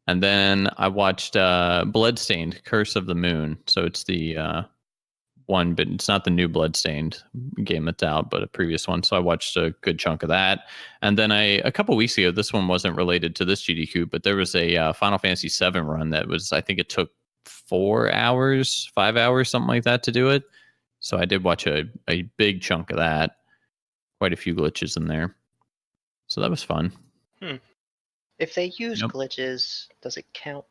And then I watched Bloodstained, Curse of the Moon. So it's the one, but it's not the new Bloodstained game that's out, but a previous one. So I watched a good chunk of that. And then a couple weeks ago, this one wasn't related to this GDQ, but there was a Final Fantasy VII run that was, I think it took 4 hours, 5 hours, something like that to do it. So I did watch a big chunk of that. quite a few glitches in there. So that was fun. If they use Yep. glitches, does it count?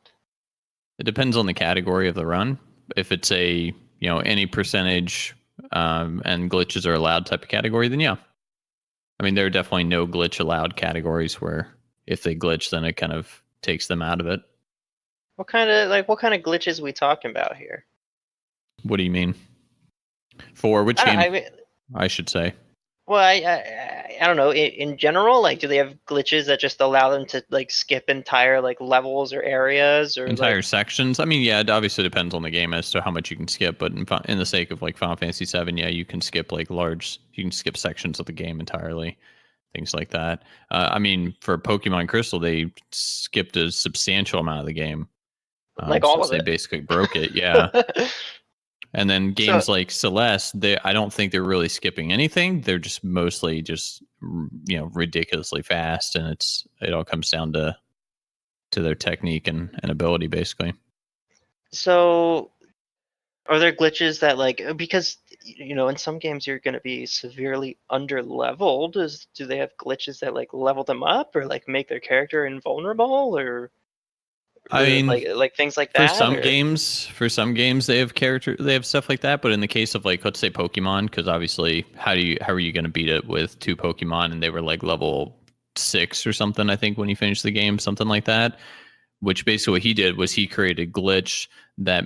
It depends on the category of the run. If it's a any percentage and glitches are allowed type of category, then yeah. I mean, there are definitely no glitch allowed categories where if they glitch, then it kind of takes them out of it. What kind of glitches we talking about here? What do you mean? For which I, game? I mean, I should say. well, I don't know. In general, like, do they have glitches that just allow them to like skip entire like levels or areas or Entire like? sections. I mean, yeah, it obviously depends on the game as to how much you can skip. But in the sake of like Final Fantasy VII, yeah, you can skip like you can skip sections of the game entirely, things like that. I mean, for Pokemon Crystal, they skipped a substantial amount of the game, Like all since of they it. basically broke it. Yeah. And then So games like Celeste, I don't think they're really skipping anything. They're just mostly just ridiculously fast, and it all comes down to their technique and ability, basically. so are there glitches that like, because in some games you're going to be severely under leveled? Do they have glitches that like level them up or like make their character invulnerable I or mean, like things like for that? some Or games, they have stuff like that. But in the case of like, let's say Pokemon, because obviously, how are you going to beat it with two Pokemon and they were like level 6 or something? I think when you finish the game, something like that. Which basically what he did was he created a glitch that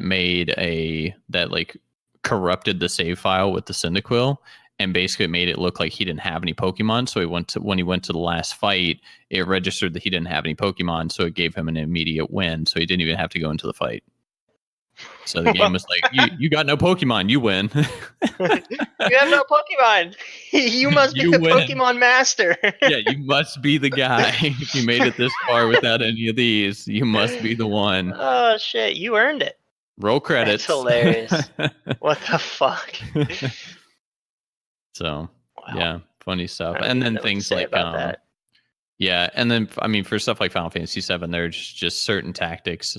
like corrupted the save file with the Cyndaquil and basically made it look like he didn't have any Pokemon. So when he went to the last fight, it registered that he didn't have any Pokemon, so it gave him an immediate win. So he didn't even have to go into the fight. So the game was like, you got no Pokemon, you win. you have no Pokemon. You must be You the win. Pokemon master. Yeah, you must be the guy. If you made it this far without any of these, you must be the one. Oh shit, you earned it. Roll That's credits. hilarious. What the fuck? So Wow. yeah, funny I stuff. don't And even then know what to things say like about that. yeah, and then I mean for stuff like Final Fantasy VII, there's just certain tactics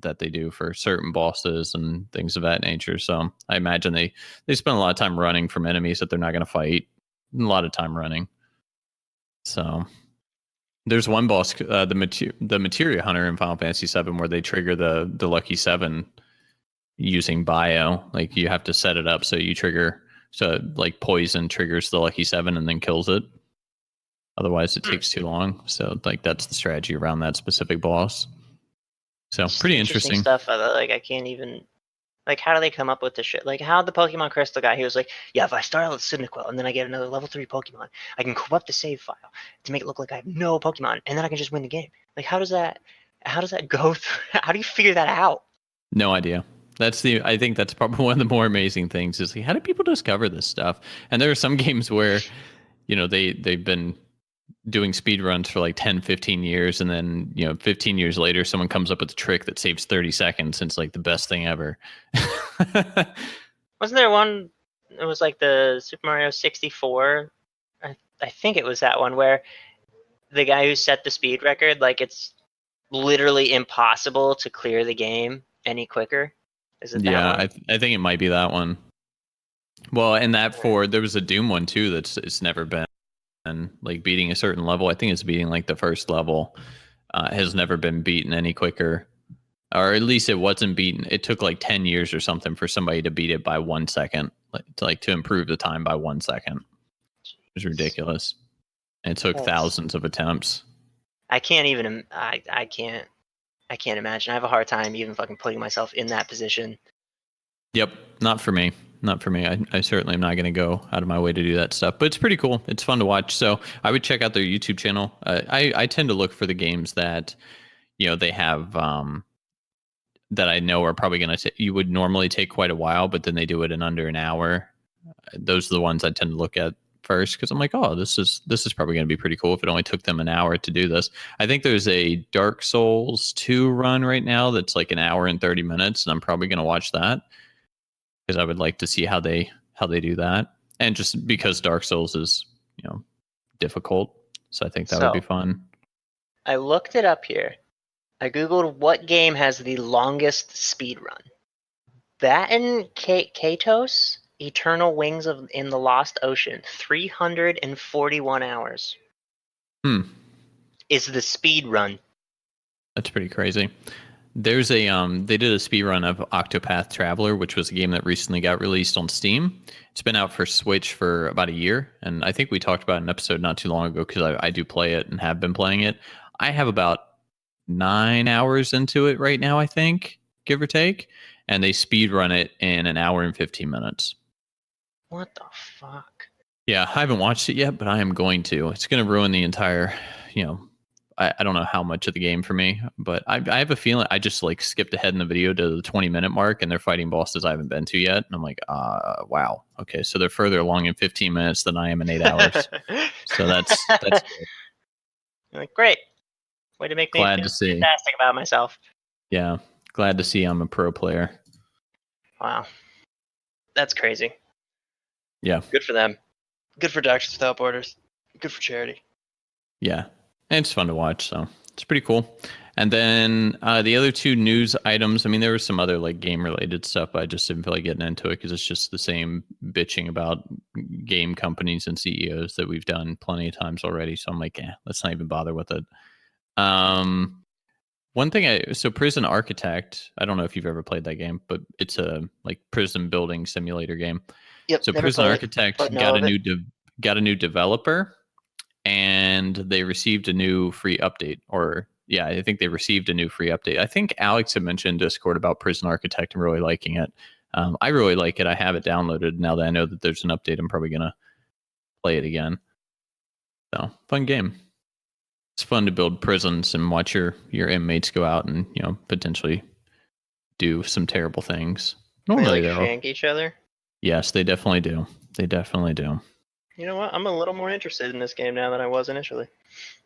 that they do for certain bosses and things of that nature. So I imagine they spend a lot of time running from enemies that they're not going to fight. A lot of time running. So there's one boss, the Materia Hunter in Final Fantasy VII, where they trigger the Lucky Seven using bio. Like you have to set it up so you trigger, so like poison triggers the Lucky Seven and then kills it. Otherwise, it takes too long. So like that's the strategy around that specific boss. So Just pretty interesting interesting. stuff. Like I can't even. Like, how do they come up with this shit? Like, how the Pokemon Crystal guy, he was like, yeah, if I start out with Cyndaquil and then I get another level 3 Pokemon, I can corrupt the save file to make it look like I have no Pokemon, and then I can just win the game. Like, how does that go through? How do you figure that out? No idea. I think that's probably one of the more amazing things is like, how do people discover this stuff? And there are some games where, they've been doing speed runs for like 10, 15 years. And then, 15 years later, someone comes up with a trick that saves 30 seconds. And it's like the best thing ever. Wasn't there one, it was like the Super Mario 64? I think it was that one where the guy who set the speed record, like, it's literally impossible to clear the game any quicker. Is it that Yeah, one? I think it might be that one. Well, and there was a Doom one too it's never been like beating a certain level. I think it's beating like the first level has never been beaten any quicker, or at least it wasn't beaten. It took like 10 years or something for somebody to beat it by 1 second, to improve the time by 1 second. It was ridiculous. And it took That's thousands of attempts. I can't even. I can't imagine. I have a hard time even fucking putting myself in that position. Yep, not for me. Not for me. I certainly am not going to go out of my way to do that stuff, but it's pretty cool. It's fun to watch. So I would check out their YouTube channel. I tend to look for the games that they have that I know are probably going to you would normally take quite a while, but then they do it in under an hour. Those are the ones I tend to look at first because I'm like, oh, this is probably going to be pretty cool if it only took them an hour to do this. I think there's a Dark Souls 2 run right now that's like an hour and 30 minutes, and I'm probably going to watch that because I would like to see how they do that, and just because Dark Souls is difficult, so I think that would be So fun. I looked it up here. I googled what game has the longest speed run. That and Katos Eternal Wings in the Lost Ocean, 341 hours Hmm. is the speed run. That's pretty crazy. There's a they did a speed run of Octopath Traveler, which was a game that recently got released on Steam. It's been out for Switch for about a year, and I think we talked about an episode not too long ago because I do play it and have been playing it. I have about 9 hours into it right now, I think, give or take, and they speed run it in an hour and 15 minutes. What the fuck? Yeah, I haven't watched it yet, but I am going to. It's going to ruin the entire, I don't know how much of the game for me, but I have a feeling I just like skipped ahead in the video to the 20-minute mark and they're fighting bosses I haven't been to yet. And I'm like, wow. Okay. So they're further along in 15 minutes than I am in 8 hours. So that's good. Like, great. Way to make me Glad feel to see. fantastic about myself. Yeah. Glad to see I'm a pro player. Wow. That's crazy. Yeah. Good for them. Good for Doctors Without Borders. Good for charity. Yeah. And it's fun to watch. So it's pretty cool. And then the other two news items, I mean, there was some other like game related stuff, but I just didn't feel like getting into it because it's just the same bitching about game companies and CEOs that we've done plenty of times already. So I'm like, let's not even bother with it. One thing so Prison Architect, I don't know if you've ever played that game, but it's a like prison building simulator game. Yep. So Prison Architect got a new developer, and they received a new free update. Or yeah, I think they received a new free update. I think Alex had mentioned Discord about Prison Architect and really liking it. I really like it. I have it downloaded now that I know that there's an update. I'm probably gonna play it again. So fun game. It's fun to build prisons and watch your inmates go out and potentially do some terrible things. Normally they though, shank each other. yes, they definitely do. They definitely do. You know what? I'm a little more interested in this game now than I was initially.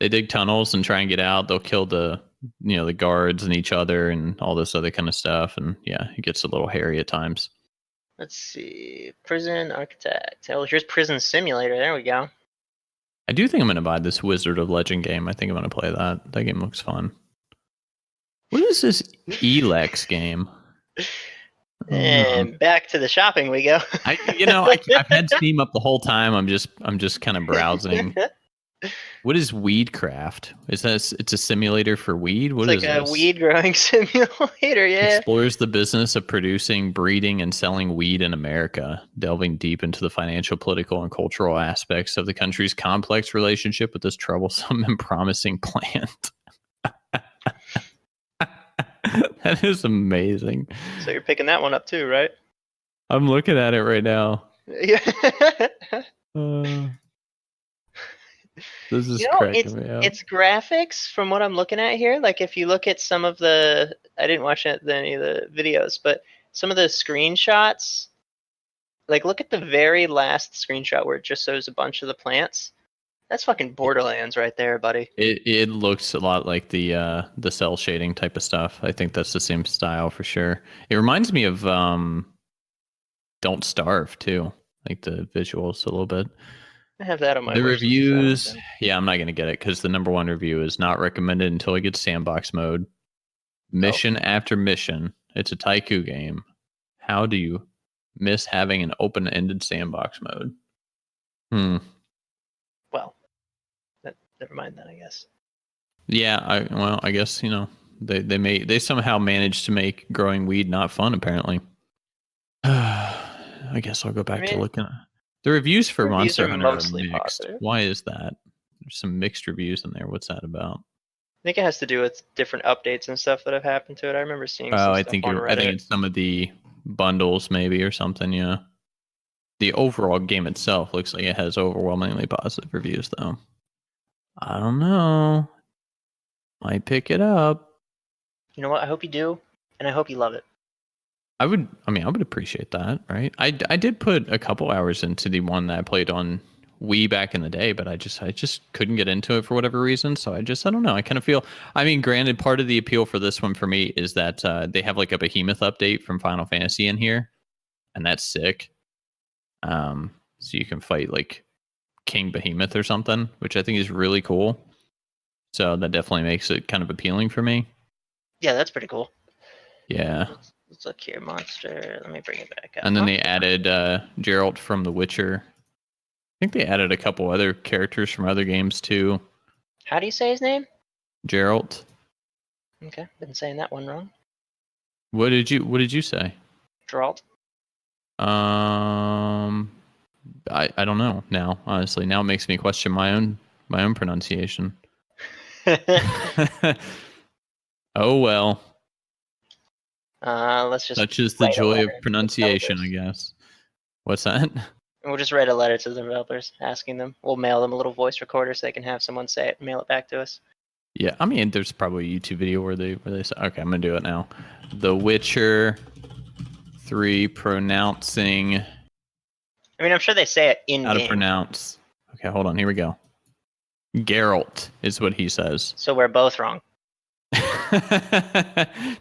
They dig tunnels and try and get out. They'll kill the the guards and each other and all this other kind of stuff. And yeah, it gets a little hairy at times. Let's see. Prison Architect. Oh, here's Prison Simulator. There we go. I do think I'm going to buy this Wizard of Legend game. I think I'm going to play that. That game looks fun. What is this Elex game? And back to the shopping we go. I've had Steam up the whole time. I'm just kind of browsing. What is Weedcraft? It's a simulator for weed? What is like this? A weed growing simulator, yeah. Explores the business of producing, breeding, and selling weed in America, delving deep into the financial, political, and cultural aspects of the country's complex relationship with this troublesome and promising plant. That is amazing. So you're picking that one up too, right? I'm looking at it right now. Yeah. This is cracking me up. It's graphics from what I'm looking at here. Like if you look at some of the, I didn't watch any of the videos, but some of the screenshots, like look at the very last screenshot where it just shows a bunch of the plants. That's fucking Borderlands right there, buddy. It looks a lot like the cell shading type of stuff. I think that's the same style for sure. It reminds me of Don't Starve too, like the visuals a little bit. I have that on my The wish reviews, yeah, I'm not gonna get it because the number one review is not recommended until it gets sandbox mode. Mission after mission. It's a Taiku game. How do you miss having an open-ended sandbox mode? Well, never mind that, I guess. Yeah, I guess they somehow managed to make growing weed not fun. Apparently, I guess I'll go back to looking. The reviews for Monster Hunter are mixed. Positive. Why is that? There's some mixed reviews in there. What's that about? I think it has to do with different updates and stuff that have happened to it. I remember seeing some stuff on Reddit. I think it's some of the bundles maybe or something, yeah. The overall game itself looks like it has overwhelmingly positive reviews though. I don't know. Might pick it up. You know what? I hope you do, and I hope you love it. I would appreciate that, right? I did put a couple hours into the one that I played on Wii back in the day, but I just couldn't get into it for whatever reason. So I don't know. I kind of feel, I mean, granted, part of the appeal for this one for me is that they have like a Behemoth update from Final Fantasy in here, and that's sick. So you can fight like King Behemoth or something, which I think is really cool. So that definitely makes it kind of appealing for me. Yeah, that's pretty cool. Yeah. Let's look here. Monster. Let me bring it back up. And then they added Geralt from The Witcher. I think they added a couple other characters from other games too. How do you say his name? Geralt. Okay, been saying that one wrong. What did you say? Geralt. I don't know now. Honestly, now it makes me question my own pronunciation. Oh well. Let's just Such is the write a joy of letter to the pronunciation, I developers. guess. What's that? We'll just write a letter to the developers asking them. We'll mail them a little voice recorder so they can have someone say it and mail it back to us. Yeah, I mean, there's probably a YouTube video where they say, okay, I'm gonna do it now. The Witcher 3 pronouncing. I mean, I'm sure they say it in How to game. pronounce. Okay, hold on. Here we go. Geralt is what he says. So we're both wrong.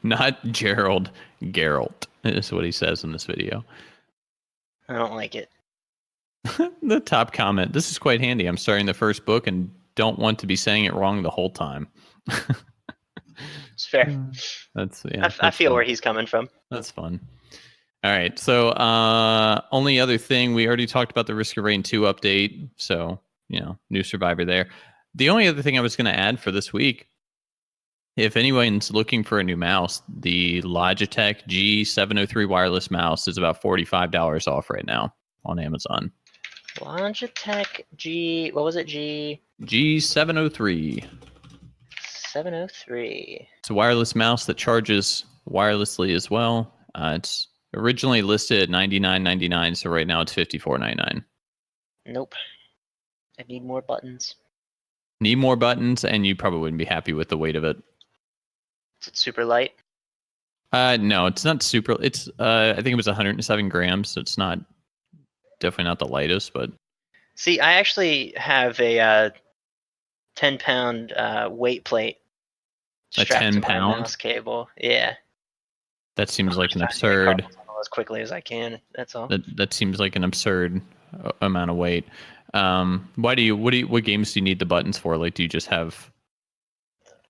Not Gerald. Geralt is what he says in this video. I don't like it. The top comment. This is quite handy. I'm starting the first book and don't want to be saying it wrong the whole time. It's fair. That's I feel fun. where he's coming from. That's fun. All right. So only other thing, we already talked about the Risk of Rain 2 update. So, new survivor there. The only other thing I was going to add for this week, if anyone's looking for a new mouse, the Logitech G703 wireless mouse is about $45 off right now on Amazon. Logitech G. What was it? G703. 703. It's a wireless mouse that charges wirelessly as well. It's originally listed at $99.99, so right now it's $54.99. Nope. I need more buttons. Need more buttons, and you probably wouldn't be happy with the weight of it. Is it super light? No, it's not super. It's I think it was 107 grams, so it's definitely not the lightest, but. See, I actually have a 10-pound weight plate A strapped 10 to my pound? mouse cable. Yeah. That seems like an I'm trying to get absurd. carpal tunnel as quickly as I can. That's all. That seems like an absurd amount of weight. What games do you need the buttons for? Like, do you just have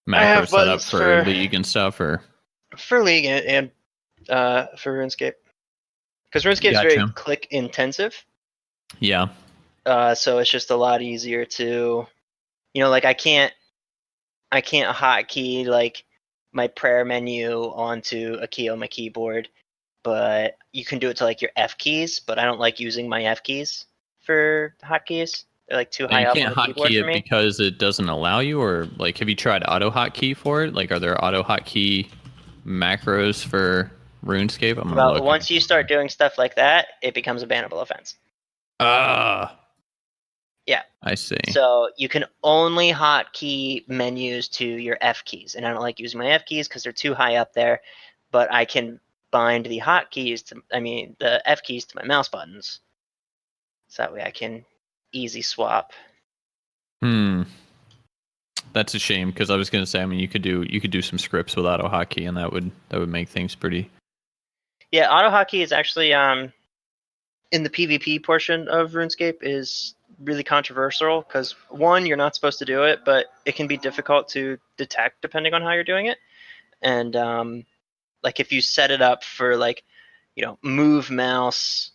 I macro have set up buttons for League and stuff, or? for League and for RuneScape, because RuneScape is very Gotcha. click intensive. Yeah. So it's just a lot easier to, like I can't hotkey like my prayer menu onto a key on my keyboard, but you can do it to like your F keys. But I don't like using my F keys for hotkeys. They're like too And high you up on can't the keyboard hotkey for it me. because it doesn't allow you, or like, have you tried auto hotkey for it? Like, are there auto hotkey macros for RuneScape? I'm gonna Well, look. once you start doing stuff like that, it becomes a bannable offense. Yeah. I see. So you can only hotkey menus to your F keys, and I don't like using my F keys because they're too high up there. But I can bind the the F keys to my mouse buttons, so that way I can easy swap. That's a shame, because I was gonna say, I mean, you could do some scripts with auto hotkey, and that would make things pretty. Yeah, auto hotkey is actually in the PvP portion of RuneScape is really controversial because one, you're not supposed to do it, but it can be difficult to detect depending on how you're doing it. And like if you set it up for like, move mouse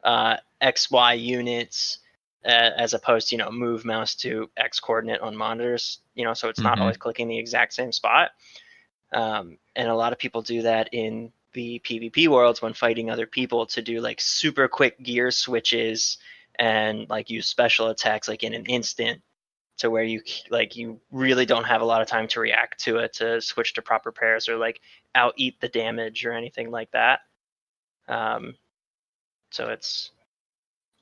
XY units as opposed to move mouse to X coordinate on monitors, so it's not always clicking the exact same spot. And a lot of people do that in the PvP worlds when fighting other people to do like super quick gear switches and like use special attacks like in an instant, to where you really don't have a lot of time to react to it, to switch to proper pairs or like out eat the damage or anything like that. So it's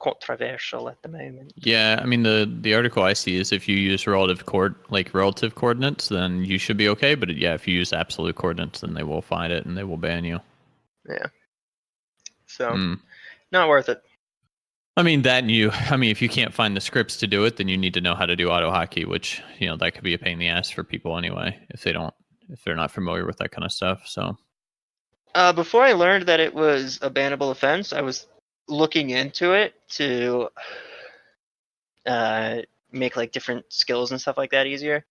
controversial at the moment. Yeah, I mean, the article I see is if you use relative coordinates, then you should be okay. But yeah, if you use absolute coordinates, then they will find it and they will ban you. Yeah. So not worth it. I mean, if you can't find the scripts to do it, then you need to know how to do auto hotkey, which, that could be a pain in the ass for people anyway, if they're not familiar with that kind of stuff. So before I learned that it was a bannable offense, I was looking into it to make like different skills and stuff like that easier.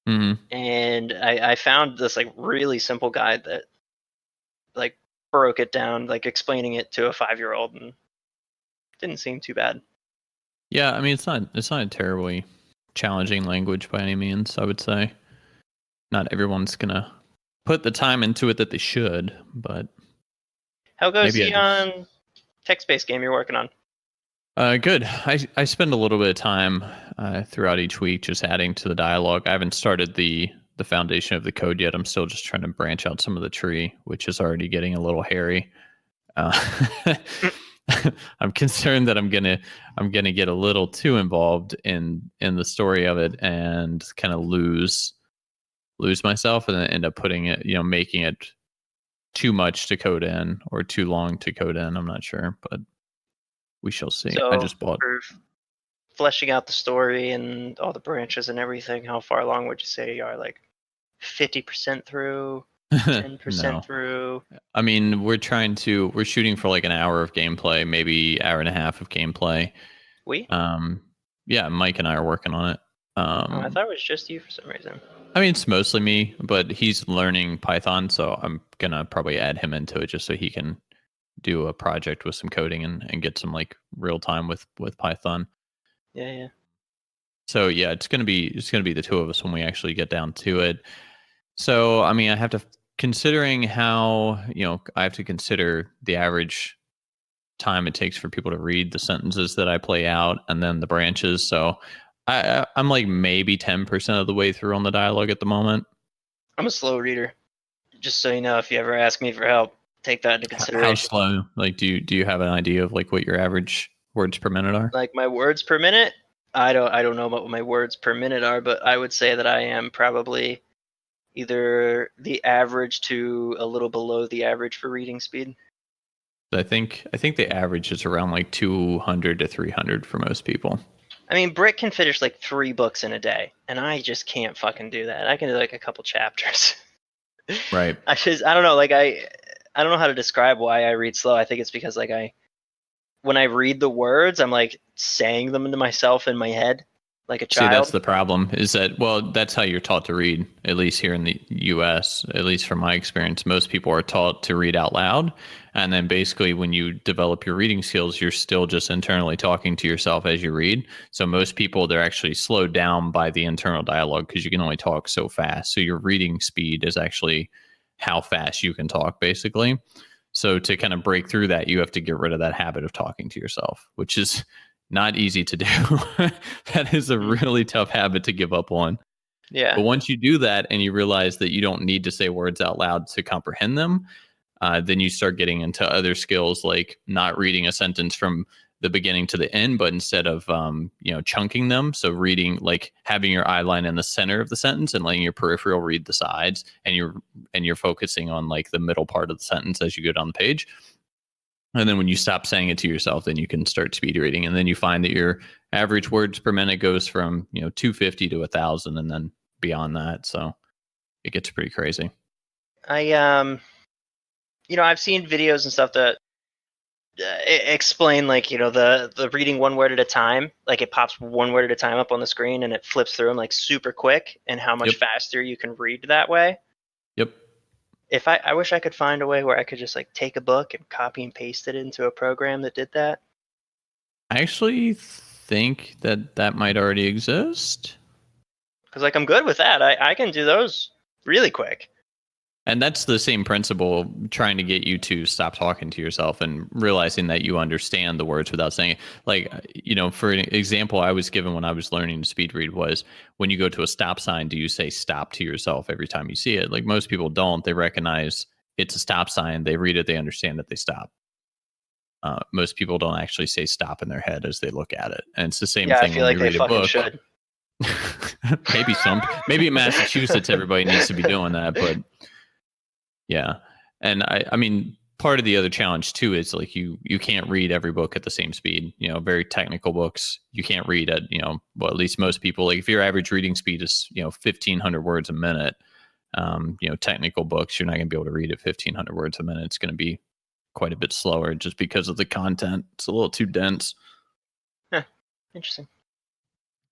And I found this like really simple guide that like broke it down, like explaining it to a 5-year-old, and didn't seem too bad. Yeah, I mean it's not a terribly challenging language by any means, I would say. Not everyone's gonna put the time into it that they should, but How goes maybe I the just text-based game you're working on? good. I spend a little bit of time throughout each week just adding to the dialogue. I haven't started the foundation of the code yet. I'm still just trying to branch out some of the tree, which is already getting a little hairy. Uh, I'm concerned that I'm gonna get a little too involved in the story of it and kind of lose myself and then end up putting it, making it too much to code in or too long to code in. I'm not sure, but we shall see. I So just bought. for fleshing out the story and all the branches and everything, how far along would you say you are? Like 50% through, 10% No, through? I mean we're shooting for like an hour of gameplay, maybe hour and a half of gameplay. We? Um, yeah, Mike and I are working on it. Oh, I thought it was just you for some reason. I mean, it's mostly me, but he's learning Python, so I'm gonna probably add him into it just so he can do a project with some coding and get some like real time with Python. Yeah, yeah. So yeah, it's gonna be the two of us when we actually get down to it. So I mean, I have to considering how I have to consider the average time it takes for people to read the sentences that I play out and then the branches. So I'm like maybe 10% of the way through on the dialogue at the moment. I'm a slow reader. Just so you know, if you ever ask me for help, take that into How consideration. slow? Like, do you have an idea of like what your average words per minute are? Like my words per minute, I don't know what my words per minute are, but I would say that I am probably either the average to a little below the average for reading speed. I think the average is around like 200 to 300 for most people. I mean, Britt can finish like 3 books in a day, and I just can't fucking do that. I can do like a couple chapters. Right. I don't know, like I don't know how to describe why I read slow. I think it's because like when I read the words, I'm like saying them to myself in my head like a See, that's child. the problem is that, well, that's how you're taught to read, at least here in the US, at least from my experience. Most people are taught to read out loud. And then basically, when you develop your reading skills, you're still just internally talking to yourself as you read. So most people, they're actually slowed down by the internal dialogue because you can only talk so fast. So your reading speed is actually how fast you can talk, basically. So to kind of break through that, you have to get rid of that habit of talking to yourself, which is not easy to do. That is a Mm. really tough habit to give up on. But Yeah. once you do that and you realize that you don't need to say words out loud to comprehend them, then you start getting into other skills like not reading a sentence from the beginning to the end, but instead of chunking them. So reading, like having your eye line in the center of the sentence and letting your peripheral read the sides, and you're focusing on like the middle part of the sentence as you go down the page. And then when you stop saying it to yourself, then you can start speed reading, and then you find that your average words per minute goes from 250 to 1,000, and then beyond that. So it gets pretty crazy. I I've seen videos and stuff that explain like the reading one word at a time, like it pops one word at a time up on the screen and it flips through them like super quick, and how much Yep. faster you can read that way. Yep. If I wish I could find a way where I could just like take a book and copy and paste it into a program that did that. I actually think that that might already exist. Because like I'm good with that. I can do those really quick. And that's the same principle, trying to get you to stop talking to yourself and realizing that you understand the words without saying it. Like, for an example I was given when I was learning to speed read was, when you go to a stop sign, do you say stop to yourself every time you see it? Like most people don't. They recognize it's a stop sign. They read it. They understand that they stop. Most people don't actually say stop in their head as they look at it. And it's the same Yeah, I thing feel when like you they read a fucking book. should. Maybe in Massachusetts, everybody needs to be doing that. But yeah. And I mean, part of the other challenge too is like you can't read every book at the same speed. Very technical books you can't read at, well, at least most people, like if your average reading speed is, 1,500 words a minute, technical books, you're not going to be able to read at 1,500 words a minute. It's going to be quite a bit slower just because of the content. It's a little too dense. Huh, interesting.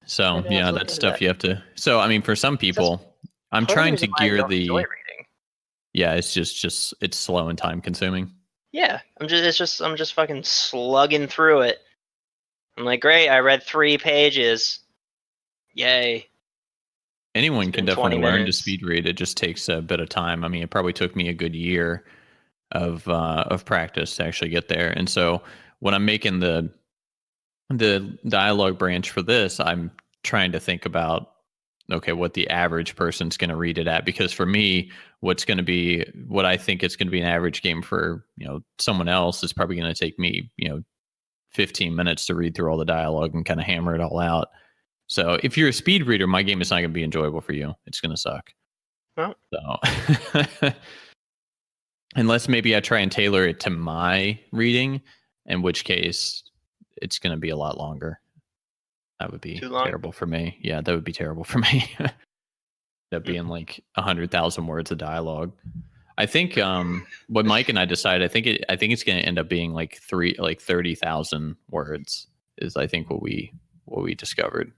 So Maybe I'll have yeah, to look that's into stuff that. you have to. So I mean, for some That's people, I'm part of the trying to reason why I gear don't enjoy the. reading. Yeah, it's just it's slow and time consuming. Yeah, I'm just fucking slugging through it. I'm like, great, I read 3 pages. Yay. It's Anyone can been 20 definitely learn to minutes. speed read. It just takes a bit of time. I mean, it probably took me a good year of practice to actually get there. And so when I'm making the dialogue branch for this, I'm trying to think about okay, what the average person's going to read it at. Because for me, what I think it's going to be an average game for someone else is probably going to take me 15 minutes to read through all the dialogue and kind of hammer it all out. So if you're a speed reader, my game is not going to be enjoyable for you. It's going to suck. Well, So unless maybe I try and tailor it to my reading, in which case it's going to be a lot longer. That would be too long. terrible for me. Yeah, that would be terrible for me. That Hmm. being like 100,000 words of dialogue. I think what Mike and I decided, I think it's going to end up being like 30,000 words is I think what we discovered.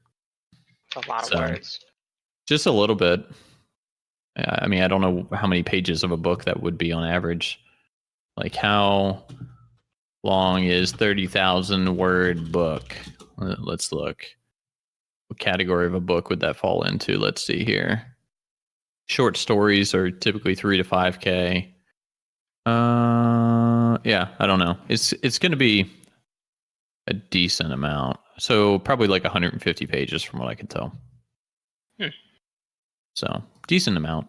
A lot of So words. just a little bit. I mean, I don't know how many pages of a book that would be on average. Like how long is 30,000 word book? Let's look. What category of a book would that fall into? Let's see here. Short stories are typically 3 to 5K. Yeah, I don't know. It's going to be a decent amount. So probably like 150 pages from what I can tell. Hmm. So decent amount.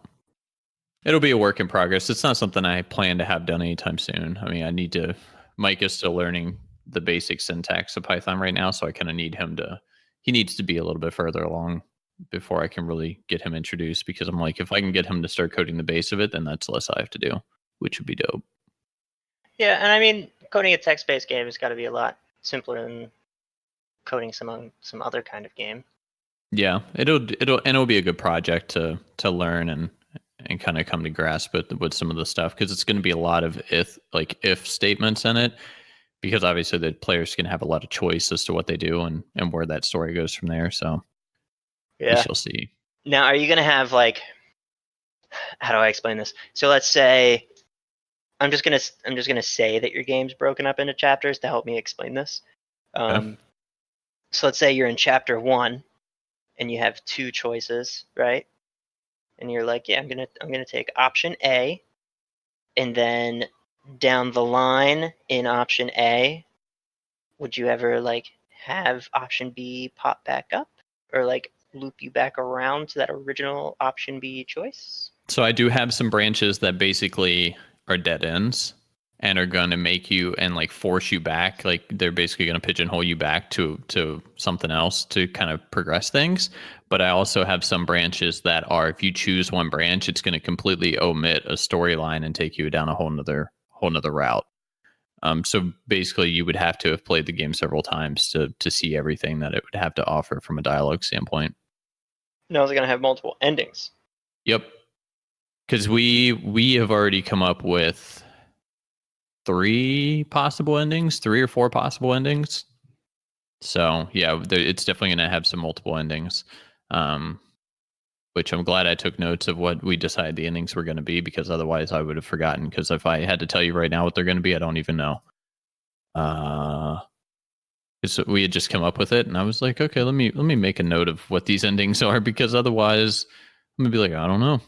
It'll be a work in progress. It's not something I plan to have done anytime soon. I mean, I need to. Mike is still learning the basic syntax of Python right now, so I kind of need him to. He needs to be a little bit further along before I can really get him introduced. Because I'm like, if I can get him to start coding the base of it, then that's less I have to do, which would be dope. Yeah, and I mean, coding a text-based game has got to be a lot simpler than coding some other kind of game. Yeah, it'll be a good project to learn and kind of come to grasp with some of the stuff because it's going to be a lot of if statements in it because obviously the players can have a lot of choice as to what they do and where that story goes from there. So we Yeah. shall see. Now, are you gonna have like, how do I explain this? So let's say I'm just gonna say that your game's broken up into chapters to help me explain this. Okay. So let's say you're in chapter 1 and you have 2 choices, right? And you're like, yeah, I'm gonna take option A, and then down the line in option A, would you ever like have option B pop back up or like loop you back around to that original option B choice? So I do have some branches that basically are dead ends and are going to make you and like force you back. Like they're basically going to pigeonhole you back to something else to kind of progress things. But I also have some branches that are, if you choose one branch, it's going to completely omit a storyline and take you down a whole nother route. So basically, you would have to have played the game several times to see everything that it would have to offer from a dialogue standpoint. No, they're gonna have multiple endings. Yep, because we have already come up with three or four possible endings. So yeah, it's definitely going to have some multiple endings. Um, which I'm glad I took notes of what we decided the endings were going to be because otherwise I would have forgotten. Because if I had to tell you right now what they're going to be, I don't even know. So we had just come up with it, and I was like, okay, let me make a note of what these endings are because otherwise I'm gonna be like, I don't know,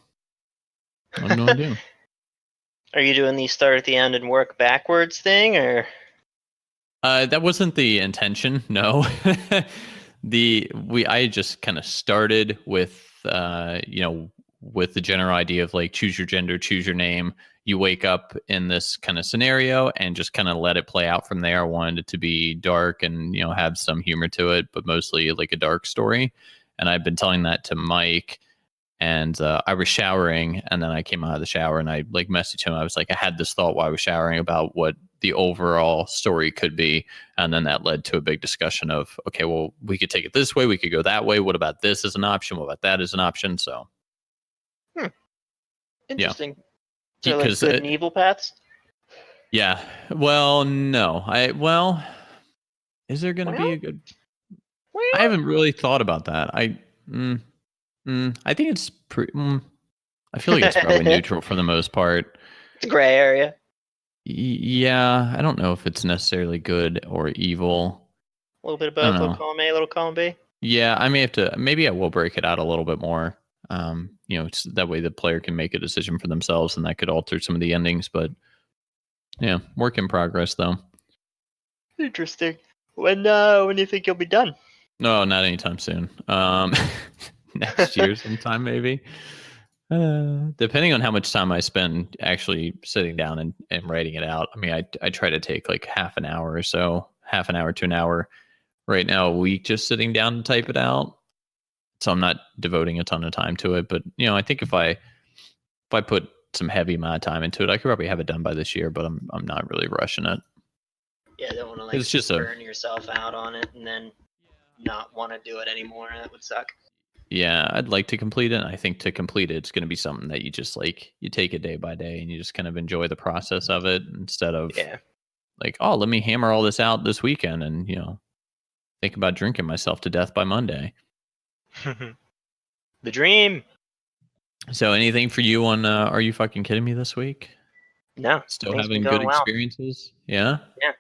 I have no idea. Are you doing the start at the end and work backwards thing, or? That wasn't the intention. No, I just kind of started with with the general idea of like choose your gender, choose your name. You wake up in this kind of scenario and just kind of let it play out from there. I wanted it to be dark and have some humor to it, but mostly like a dark story. And I've been telling that to Mike and I was showering, and then I came out of the shower, and I like messaged him. I was like, I had this thought while I was showering about what the overall story could be, and then that led to a big discussion of, okay, well, we could take it this way, we could go that way. What about this as an option? What about that as an option? So, Hmm, yeah, interesting. So like because good and evil paths. yeah, well, no, is there going to be Well, a good? I well. haven't really thought about that. I think it's pretty. I feel like it's probably neutral for the most part. It's a gray area. Yeah, I don't know if it's necessarily good or evil. A little bit of I don't both, little know. column A, little column B. Yeah, I may have to. Maybe I will break it out a little bit more. That way the player can make a decision for themselves, and that could alter some of the endings. But yeah, work in progress though. Interesting. When do you think you'll be done? No, not anytime soon. Next year sometime maybe. Depending on how much time I spend actually sitting down and writing it out. I mean, I try to take like half an hour or so, half an hour to an hour right now a week just sitting down to type it out. So I'm not devoting a ton of time to it. But I think if I put some heavy amount of time into it, I could probably have it done by this year, but I'm not really rushing it. Yeah, I don't want to It's just a burn yourself out on it and then not want to do it anymore. That would suck. Yeah, I'd like to complete it. I think to complete it, it's going to be something that you just you take it day by day and you just kind of enjoy the process of it instead of like, oh, let me hammer all this out this weekend and, think about drinking myself to death by Monday. The dream. So anything for you on, Are You Fucking Kidding Me this week? No, Still things been having good going well. experiences? Yeah? Yeah.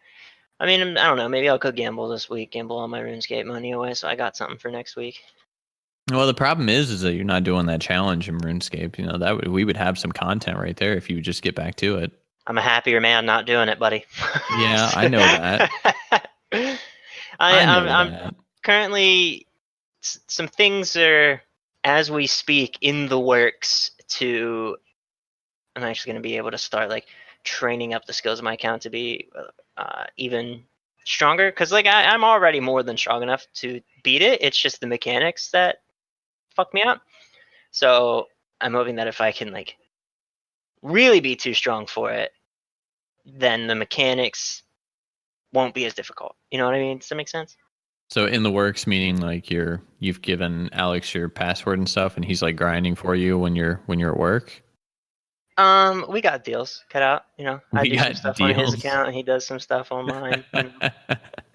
I mean, I don't know. Maybe I'll go gamble this week, gamble all my RuneScape money away, so I got something for next week. Well, the problem is that you're not doing that challenge in RuneScape. We would have some content right there if you would just get back to it. I'm a happier man not doing it, buddy. Yeah, I know that. I'm currently, some things are, as we speak, in the works to. I'm actually going to be able to start training up the skills of my account to be even stronger. Because I'm already more than strong enough to beat it. It's just the mechanics that fuck me up. So I'm hoping that if I can really be too strong for it, then the mechanics won't be as difficult. You know what I mean? Does that make sense? So in the works, meaning you've given Alex your password and stuff, and he's grinding for you when you're at work. We got deals cut out. I do some stuff on his account, and he does some stuff on mine.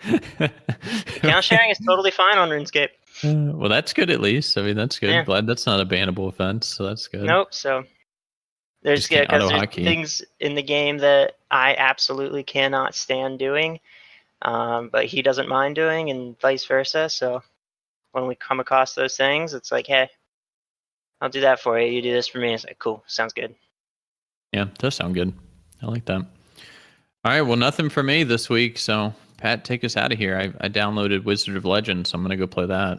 Account sharing is totally fine on RuneScape. Well, that's good at least. I mean, that's good. Yeah. Glad that's not a bannable offense, so that's good. Nope. So there's because there's things in the game that I absolutely cannot stand doing, but he doesn't mind doing, and vice versa. So when we come across those things, it's like, hey, I'll do that for you. You do this for me. It's like, cool. Sounds good. Yeah, does sound good. I like that. All right. Well, nothing for me this week. So Pat, take us out of here. I downloaded Wizard of Legend, so I'm gonna go play that.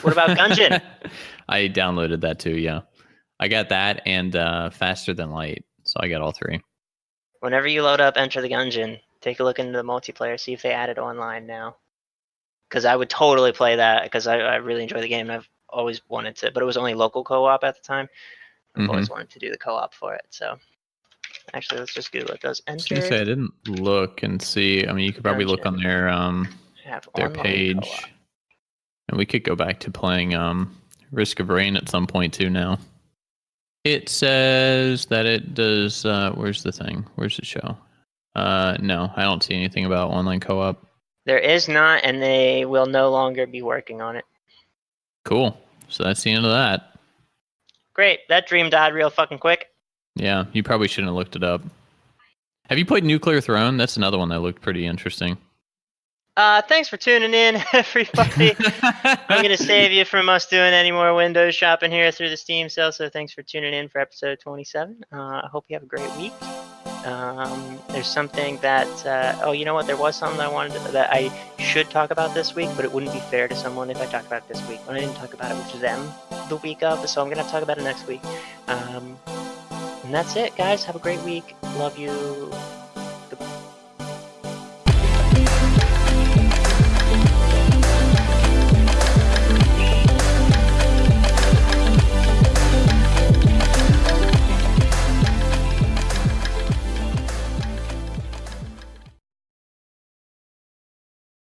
What about Gungeon? I downloaded that too. Yeah, I got that and Faster Than Light. So I got all three. Whenever you load up Enter the Gungeon, take a look into the multiplayer, see if they added online now. Because I would totally play that because I really enjoy the game and I've always wanted to, but it was only local co-op at the time. I've always wanted to do the co-op for it. So actually, let's just Google it. Does Enter? I was gonna say I didn't look and see. I mean, you could probably look on their page, co-op. And we could go back to playing Risk of Rain at some point too. Now it says that it does. Where's the thing? Where's the show? No, I don't see anything about online co-op. There is not, and they will no longer be working on it. Cool. So that's the end of that. Great. That dream died real fucking quick. Yeah, you probably shouldn't have looked it up. Have you played Nuclear Throne? That's another one that looked pretty interesting. Thanks for tuning in, everybody. I'm going to save you from us doing any more Windows shopping here through the Steam sale, so thanks for tuning in for episode 27. I hope you have a great week. There's something that, you know what? There was something that I should talk about this week, but it wouldn't be fair to someone if I talked about it this week. When I didn't talk about it with them the week of, so I'm going to talk about it next week. And that's it, guys. Have a great week. Love you.